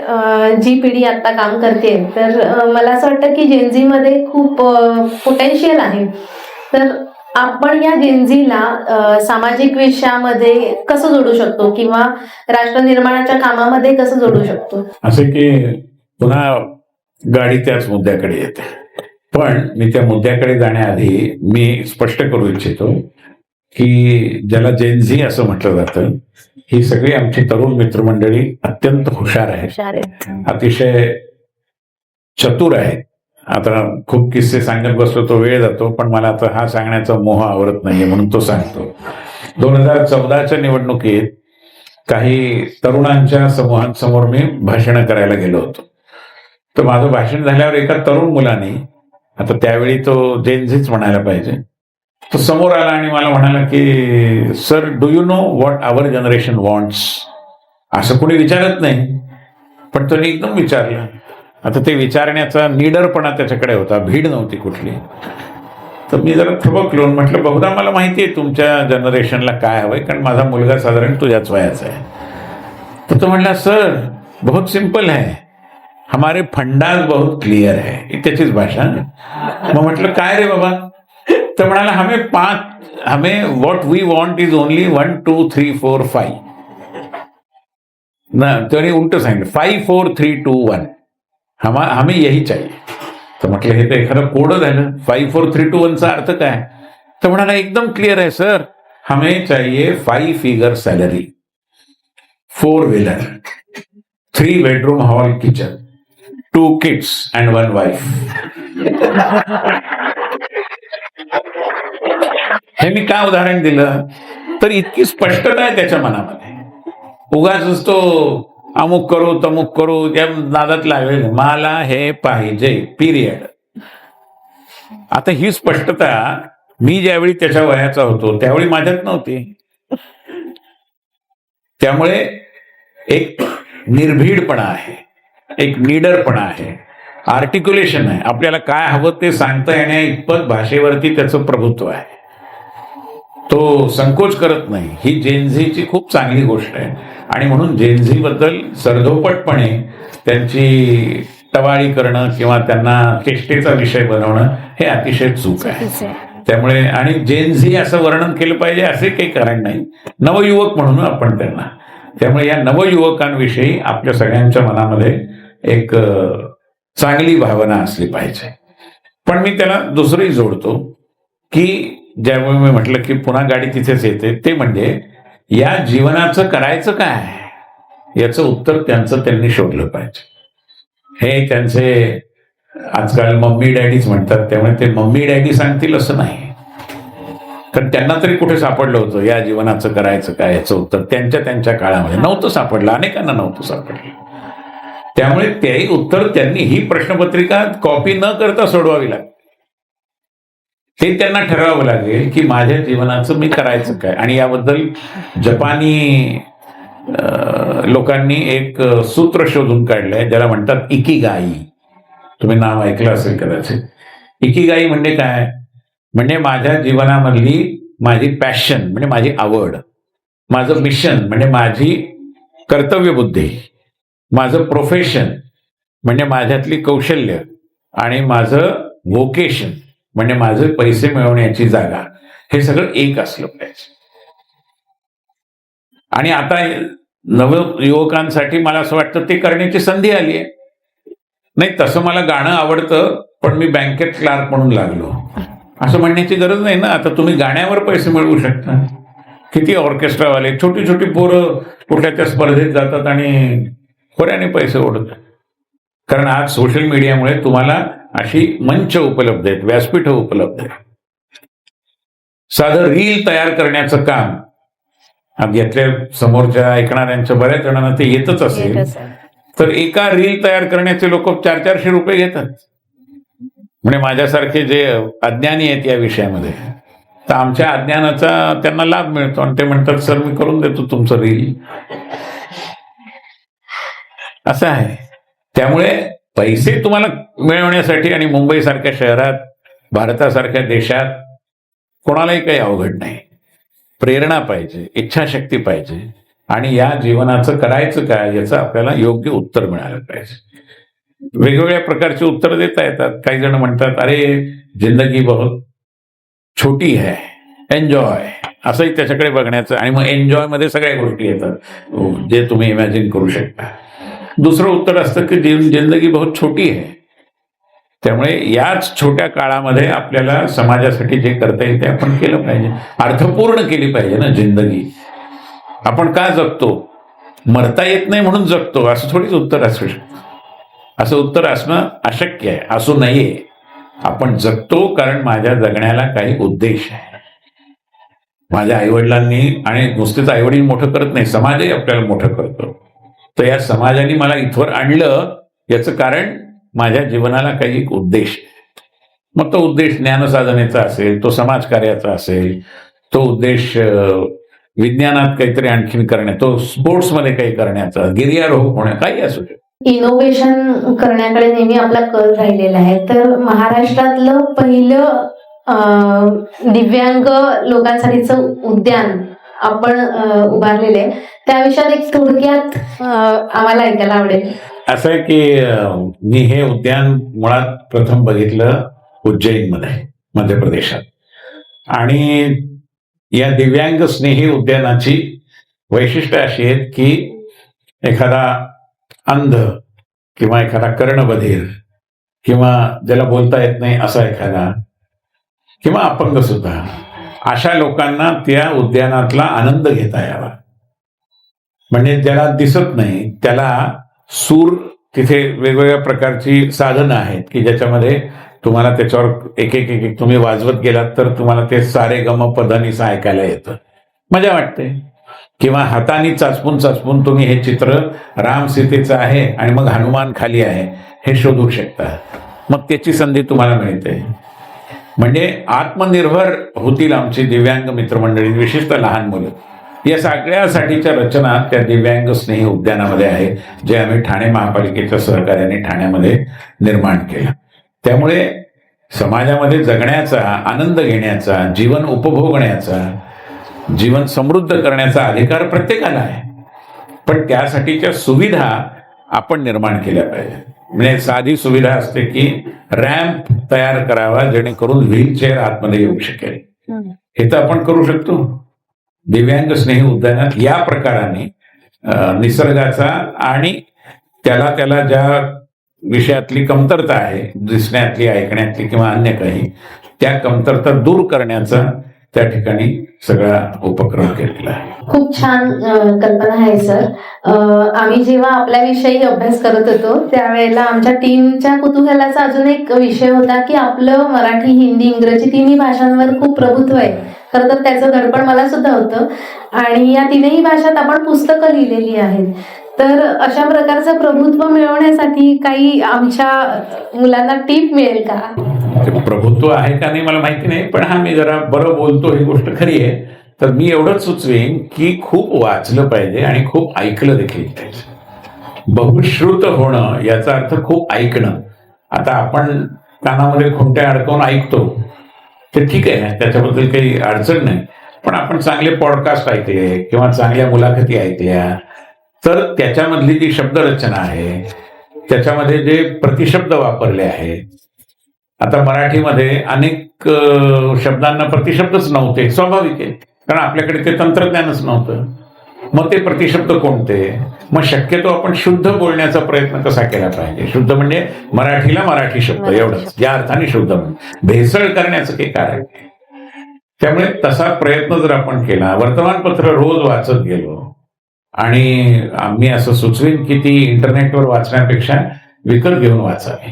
जी पिढी आता काम करते तर मला असं वाटतं की जेनझीमध्ये खूप पोटेन्शियल आहे. तर आपण या जेनझीला सामाजिक विषयामध्ये कसं जोडू शकतो किंवा राष्ट्रनिर्माणाच्या कामामध्ये कसं जोडू शकतो? असे की पुन्हा गाडी त्याच मुद्द्याकडे येते, पण मी त्या मुद्द्याकडे जाण्याआधी मी स्पष्ट करू इच्छितो की ज्याला जेनझी असं म्हटलं जातं, ही सगळी आमची तरुण मित्रमंडळी अत्यंत हुशार आहेत, अतिशय चतुर आहेत. आता खूप किस्से सांगत बसलो तो वेळ जातो, पण मला आता हा सांगण्याचा मोह आवरत नाहीये म्हणून तो सांगतो. 2014च्या निवडणुकीत काही तरुणांच्या समूहांसमोर मी भाषण करायला गेलो होतो. तर माझं भाषण झाल्यावर एका तरुण मुलाने, आता त्यावेळी तो जेनझीच म्हणायला पाहिजे, तो समोर आला आणि मला म्हणाला की sir, do you know what our generation wants? असं कोणी विचारत नाही, पण त्याने एकदम विचारलं. आता ते विचारण्याचा निडरपणा त्याच्याकडे होता, भीड नव्हती कुठली. तर मी जरा थबकलो, म्हटलं बहुधा मला माहिती आहे तुमच्या जनरेशनला काय हवंय, कारण माझा मुलगा साधारण तुझ्याच वयाचा आहे. तर तो म्हटला सर बहुत सिंपल है, हमारे फंडाज बहुत क्लियर है. ही त्याचीच भाषा. मग म्हटलं काय रे बाबा? तर म्हणाला हमें what we want is only 1 2 3 4 5 ना. त्याने उलट सांगितलं 5 4 3 2 1, हमें यही चाहिए. तर म्हटलं हे तर एखादं कोड झालं. 5 4 3 2 1 चा अर्थ काय? तर म्हणाला एकदम क्लिअर आहे सर, हमें चाहिए 5 figure salary, 4 wheeler, 3 bedroom hall kitchen, 2 kids and 1 wife. हे मी का उदाहरण दिलं तर इतकी स्पष्टता आहे त्याच्या मनामध्ये. उगाच तो अमुक करू तमुक करू या नादात लागले, मला हे पाहिजे पिरियड. आता ही स्पष्टता मी ज्यावेळी त्याच्या वयाचा होतो त्यावेळी माझ्यात नव्हती. त्यामुळे एक निर्भीडपणा आहे, एक निडरपणा आहे, आर्टिक्युलेशन आहे. आपल्याला काय हवं ते सांगता येण्या इतपत भाषेवरती त्याचं प्रभुत्व आहे. तो संकोच करत नाही. ही जेनझीची खूप चांगली गोष्ट आहे आणि म्हणून जेनझी बद्दल सरधोपटपणे त्यांची टवाळी करणं किंवा त्यांना चेष्टेचा विषय बनवणं हे अतिशय चूक आहे. त्यामुळे आणि जेनझी असं वर्णन केलं पाहिजे असे काही कारण नाही. नवयुवक म्हणून आपण त्यांना. त्यामुळे या नवयुवकांविषयी आपल्या सगळ्यांच्या मनामध्ये एक चांगली भावना असली पाहिजे. पण मी त्याला दुसरंही जोडतो की ज्यामुळे मी म्हटलं की पुन्हा गाडी तिथेच येते, ते म्हणजे या जीवनाचं करायचं काय याचं उत्तर त्यांनी शोधलं पाहिजे. हे त्यांचे आजकाल मम्मी डॅडीच म्हणतात, त्यामुळे ते मम्मी डॅडी सांगतील असं नाही. कारण त्यांना तरी कुठे सापडलं होतं या जीवनाचं करायचं काय याचं उत्तर? त्यांच्या काळामध्ये नव्हतं सापडलं, अनेकांना नव्हतं सापडलं. त्यामुळे तेही उत्तर त्यांनी ही प्रश्नपत्रिका कॉपी न करता सोडवावी लागते. ते त्यांना ठरवावं लागेल की माझ्या जीवनाचं मी करायचं काय. आणि याबद्दल जपानी लोकांनी एक सूत्र शोधून काढलंय ज्याला म्हणतात इकिगाई. तुम्ही नाव ऐकलं असेल कदाचित. इकिगाई म्हणजे काय? म्हणजे माझ्या जीवनामधली माझी पॅशन म्हणजे माझी आवड, माझं मिशन म्हणजे माझी कर्तव्यबुद्धी, माझं प्रोफेशन म्हणजे माझ्यातली कौशल्य, आणि माझं व्होकेशन म्हणजे माझं पैसे मिळवण्याची जागा, हे सगळं एक असलं पाहिजे. आणि आता नवयुवकांसाठी मला असं वाटतं ते करण्याची संधी आली आहे. नाही तसं मला गाणं आवडतं पण मी बँकेत क्लार्क म्हणून लागलो असं म्हणण्याची गरज नाही ना. आता तुम्ही गाण्यावर पैसे मिळवू शकता. किती ऑर्केस्ट्रावाले छोटी छोटी पोरं कुठल्या त्या स्पर्धेत जातात आणि खोऱ्याने पैसे ओढतात. कारण आज सोशल मीडियामुळे तुम्हाला अशी मंच उपलब्ध आहेत, व्यासपीठ उपलब्ध आहेत. साधं रील तयार करण्याचं काम घेतल्या समोरच्या ऐकणाऱ्यांच्या बऱ्याच जणांना ते येतच असेल तर एका रील तयार करण्याचे लोक 400-400 रुपये घेतात. म्हणजे माझ्यासारखे जे अज्ञानी आहेत या विषयामध्ये, तर आमच्या अज्ञानाचा त्यांना लाभ मिळतो आणि ते म्हणतात सर मी करून देतो तुमचं रील. असं आहे. त्यामुळे पैसे तुम्हाला मिळवण्यासाठी आणि मुंबईसारख्या शहरात, भारतासारख्या देशात कोणालाही काही अवघड नाही. प्रेरणा पाहिजे, इच्छाशक्ती पाहिजे, आणि या जीवनाचं करायचं काय याचं आपल्याला योग्य उत्तर मिळालं पाहिजे. वेगवेगळ्या प्रकारचे उत्तर देता येतात. काही जण म्हणतात अरे जिंदगी बहुत छोटी है, एन्जॉय, असंही त्याच्याकडे बघण्याचं. आणि मग एन्जॉय मध्ये सगळ्या गोष्टी येतात जे तुम्ही इमॅजिन करू शकता. दुसरं उत्तर असतं की जिंदगी बहुत छोटी आहे, त्यामुळे याच छोट्या काळामध्ये आपल्याला समाजासाठी जे करता येईल ते आपण केलं पाहिजे. अर्थपूर्ण केली पाहिजे ना जिंदगी. आपण का जगतो? मरता येत नाही म्हणून जगतो असं थोडीच उत्तर असू शकतं. असं उत्तर असणं अशक्य आहे, असू नये. आपण जगतो कारण माझ्या जगण्याला काही उद्देश आहे. माझ्या आईवडिलांनी, आणि नुसतेच आईवडील मोठं करत नाही, समाजही आपल्याला मोठं करतो. तर या समाजाने मला इथवर आणलं याचं कारण माझ्या जीवनाला काही एक उद्देश आहे. मग तो उद्देश ज्ञानसाधनेचा असेल, तो समाजकार्याचा असेल, तो उद्देश विज्ञानात काहीतरी आणखीन करण्याचा, तो स्पोर्ट्समध्ये काही करण्याचा, गिर्यारोहक होण्या, काही असू शकतो. इनोव्हेशन करण्याकडे नेहमी आपला कल राहिलेला आहे. तर महाराष्ट्रातलं पहिलं दिव्यांग लोकांसाठीचं उद्यान आपण उभारलेलं आहे. त्या विषयात एक थोडक्यात आम्हाला ऐकायला आवडेल. असं आहे की मी हे उद्यान मुळात प्रथम बघितलं उज्जैनमध्ये, मध्य प्रदेशात. आणि या दिव्यांग स्नेही उद्यानाची वैशिष्ट्य अशी आहेत की एखादा अंध किंवा एखादा कर्णबधीर किंवा ज्याला बोलता येत नाही असा एखादा, किंवा अपंग सुद्धा, अशा लोकांना त्या उद्यानातला आनंद घेता यावा. म्हणजे ज्याला दिसत नाही त्याला सूर, तिथे वेगवेगळ्या प्रकारची साधनं आहेत की ज्याच्यामध्ये तुम्हाला त्याच्यावर एक एक तुम्ही वाजवत गेलात तर तुम्हाला ते सारे गम पधनिसा ऐकायला येतं, मजा वाटते. किंवा हाताने चाचपून चाचपून तुम्ही हे चित्र राम सीतेचं आहे आणि मग हनुमान खाली आहे हे शोधू शकता. मग त्याची संधी तुम्हाला मिळते. म्हणजे आत्मनिर्भर होतील आमची दिव्यांग मित्रमंडळी, विशेषतः लहान मुलं. या सगळ्यासाठीच्या रचना त्या दिव्यांग स्नेही उद्यानामध्ये आहे, जे आम्ही ठाणे महापालिकेच्या सहकार्याने ठाण्यामध्ये निर्माण केलं. त्यामुळे समाजामध्ये जगण्याचा, आनंद घेण्याचा, जीवन उपभोगण्याचा, जीवन समृद्ध करण्याचा अधिकार प्रत्येकाला आहे. पण त्यासाठीच्या सुविधा आपण निर्माण केल्या पाहिजे. म्हणजे साधी सुविधा असते की रॅम्प तयार करावा जेणेकरून व्हीलचेअर आतमध्ये येऊ शकेल. हे तर आपण करू शकतो. दिव्यांग स्नेही उद्यानात या प्रकाराने निसर्गाचा आणि त्याला ज्या विषयातली कमतरता आहे, दिसण्यातली, ऐकण्यातली किंवा अन्य काही, त्या कमतरता दूर करण्याचा त्या ठिकाणी सगळा उपक्रम केलेला आहे. खूप छान कल्पना आहे सर. आम्ही जेव्हा आपल्याविषयी अभ्यास करत होतो त्यावेळेला आमच्या टीमच्या कुतूहलाचा अजून एक विषय होता की आपलं मराठी, हिंदी, इंग्रजी तिन्ही भाषांवर खूप प्रभुत्व आहे. खरं तर त्याचं दडपण मला सुद्धा होतं आणि या तीनही भाषात आपण पुस्तकं लिहिलेली आहेत. तर अशा प्रकारचं प्रभुत्व मिळवण्यासाठी काही आमच्या मुलांना टीप मिळेल का? ते प्रभुत्व आहे का नाही मला माहिती नाही, पण हा मी जरा बरं बोलतो ही गोष्ट खरी आहे. तर मी एवढंच सुचवेन की खूप वाचलं पाहिजे आणि खूप ऐकलं देखील पाहिजे. बहुश्रुत होणं याचा अर्थ खूप ऐकणं. आता आपण कानामध्ये खुंट्या अडकवून ऐकतो ते ठीक आहे, त्याच्याबद्दल काही अडचण नाही. पण आपण चांगले पॉडकास्ट ऐकले किंवा चांगल्या मुलाखती ऐकल्या तर त्याच्यामधली जी शब्दरचना आहे, त्याच्यामध्ये जे प्रतिशब्द वापरले आहेत, आता मराठीमध्ये अनेक शब्दांना प्रतिशब्दच नव्हते, स्वाभाविक आहे, कारण आपल्याकडे ते तंत्रज्ञानच नव्हतं. मग ते प्रतिशब्द कोणते? मग शक्यतो आपण शुद्ध बोलण्याचा प्रयत्न कसा केला पाहिजे? शुद्ध म्हणजे मराठीला मराठी शब्द एवढंच, ज्या अर्थाने शुद्ध म्हणजे भेसळ करण्याचं काही कारण नाही. त्यामुळे तसा प्रयत्न जर आपण केला, वर्तमानपत्र रोज वाचत गेलो, आणि आम्ही असं सुचवीन की ती इंटरनेटवर वाचण्यापेक्षा विकत घेऊन वाचावी.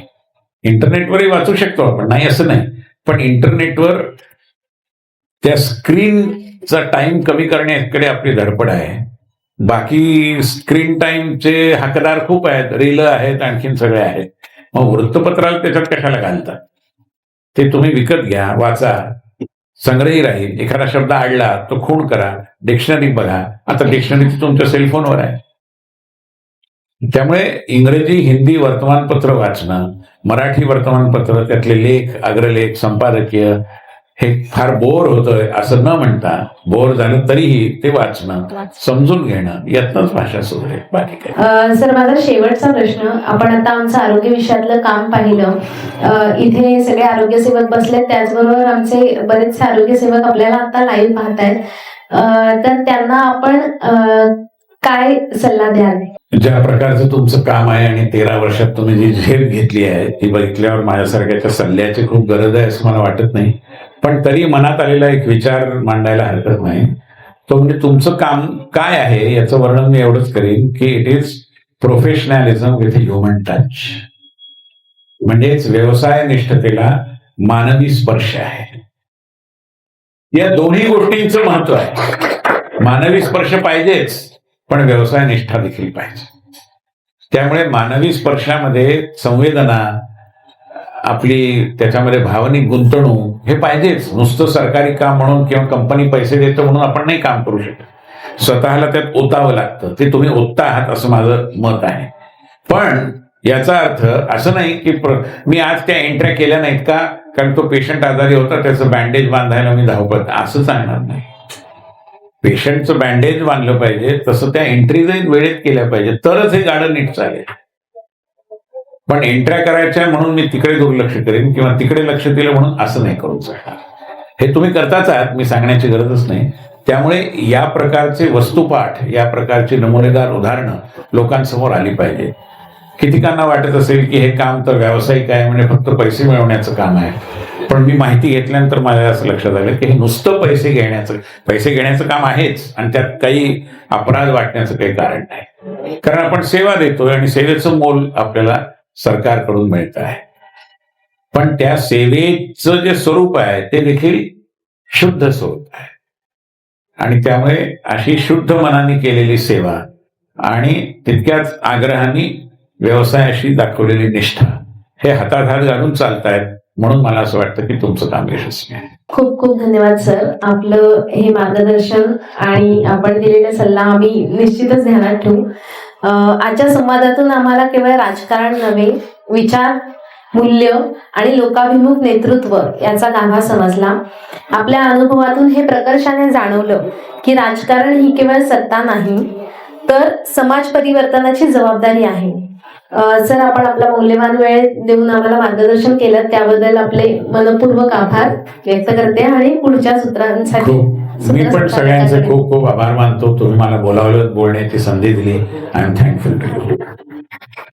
इंटरनेटवरही वाचू शकतो आपण, नाही असं नाही, पण इंटरनेटवर त्या स्क्रीनचा टाइम कमी करण्याकडे आपली धडपड आहे. बाकी स्क्रीन टाइमचे हकदार खूप आहेत, रील आहेत, आणखीन सगळे आहेत. मग वृत्तपत्राला त्याच्यात कशाला घालतात? ते तुम्ही विकत घ्या, वाचा, संग्रही राहील. एखादा शब्द आडला तो खूण करा, डिक्शनरी बघा. आता डिक्शनरी तुमच्या सेलफोनवर आहे. त्यामुळे इंग्रजी, हिंदी वर्तमानपत्र वाचणं, मराठी वर्तमानपत्र, त्यातले लेख, अग्रलेख, संपादकीय हे फार बोर होतंय असं न म्हणता, बोर झालं तरीही ते वाचणं, समजून घेणं, यातनंच भाषा सुधारेल. बाकी काय. सर, माझा शेवटचा प्रश्न, आपण आता आमचं आरोग्य विषयातलं काम पाहिलं, इथे सगळे आरोग्यसेवक बसले, त्याचबरोबर आमचे बरेचसे आरोग्यसेवक आपल्याला आता लाईव्ह पाहतायत, तर त्यांना आपण काय सल्ला द्याल? ज्या प्रकारचं तुमचं काम आहे आणि 13 वर्षात तुम्ही जी झेप घेतली आहे ती बघितल्यावर माझ्यासारख्याच्या सल्ल्याची खूप गरज आहे असं मला वाटत नाही. पण तरी मनात आलेला एक विचार मांडायला हरकत नाही. तो म्हणजे तुमचं काम काय आहे याचं वर्णन मी एवढंच करीन की it is professionalism with human touch. म्हणजेच व्यवसाय निष्ठतेला मानवी स्पर्श आहे. या दोन्ही गोष्टींचं महत्व आहे. मानवी स्पर्श पाहिजेच, पण व्यवसाय निष्ठा देखील पाहिजे. त्यामुळे मानवी स्पर्शामध्ये संवेदना, आपली त्याच्यामध्ये भावनिक गुंतवणूक हे पाहिजेच. नुसतं सरकारी काम म्हणून किंवा कंपनी पैसे देतो म्हणून आपण नाही काम करू शकत. स्वतःला त्यात ओतावं लागतं. ते तुम्ही ओतता आहात असं माझं मत आहे. पण याचा अर्थ असं नाही की मी आज त्या एंट्र्या केल्या नाहीत का कारण तो पेशंट आजारी होता, त्याचं बँडेज बांधायला मी धावपळ, असं सांगणार नाही. पेशंटचं बँडेज बांधलं पाहिजे, तसं त्या एंट्रीजही वेळेत केल्या पाहिजे, तरच हे गाडं नीट चालेल. पण एंट्र्या करायच्या म्हणून मी तिकडे दुर्लक्ष करेन किंवा तिकडे लक्ष दिलं म्हणून असं नाही करून चालणार. हे तुम्ही करताच आहात, मी सांगण्याची गरजच नाही. त्यामुळे या प्रकारचे वस्तुपाठ, या प्रकारची नमुनेदार उदाहरणं लोकांसमोर आली पाहिजे. कितीकांना वाटत असेल की हे काम तर व्यावसायिक आहे, म्हणजे फक्त पैसे मिळवण्याचं काम आहे. पण मी माहिती घेतल्यानंतर माझ्या असं लक्षात आलं की हे नुसतं पैसे घेण्याचं काम आहेच, आणि त्यात काही अपराध वाटण्याचं काही कारण नाही. कारण आपण सेवा देतोय आणि सेवेचं मोल आपल्याला सरकारकडून मिळत आहे. पण त्या सेवेचं जे स्वरूप आहे ते देखील शुद्ध स्वरूप आहे. आणि त्यामुळे अशी शुद्ध मनाने केलेली सेवा आणि तितक्याच आग्रहाने व्यवसायाशी दाखवलेली निष्ठा हे हातात हात घालून चालतायत. म्हणून मला असं वाटतं की तुमचं काम यशस्वी आहे. खूप खूप धन्यवाद सर. आपलं हे मार्गदर्शन आणि आपण दिलेला सल्ला आम्ही निश्चितच ध्यानात ठेवू. आजच्या संवादातून आम्हाला केवळ राजकारण नव्हे, विचार, मूल्य आणि लोकाभिमुख नेतृत्व याचा गाभा समजला. आपल्या अनुभवातून हे प्रकर्षाने जाणवलं की राजकारण ही केवळ सत्ता नाही, तर समाज परिवर्तनाची जबाबदारी आहे. सर, आपण आपला मौल्यवान वेळ देऊन आम्हाला मार्गदर्शन केलं त्याबद्दल आपले मनपूर्वक आभार व्यक्त करते आणि पुढच्या सूत्रांसाठी मी पण सगळ्यांचे खूप खूप आभार मानतो. तुम्ही मला बोलावलं, बोलण्याची संधी दिली. I am thankful to you.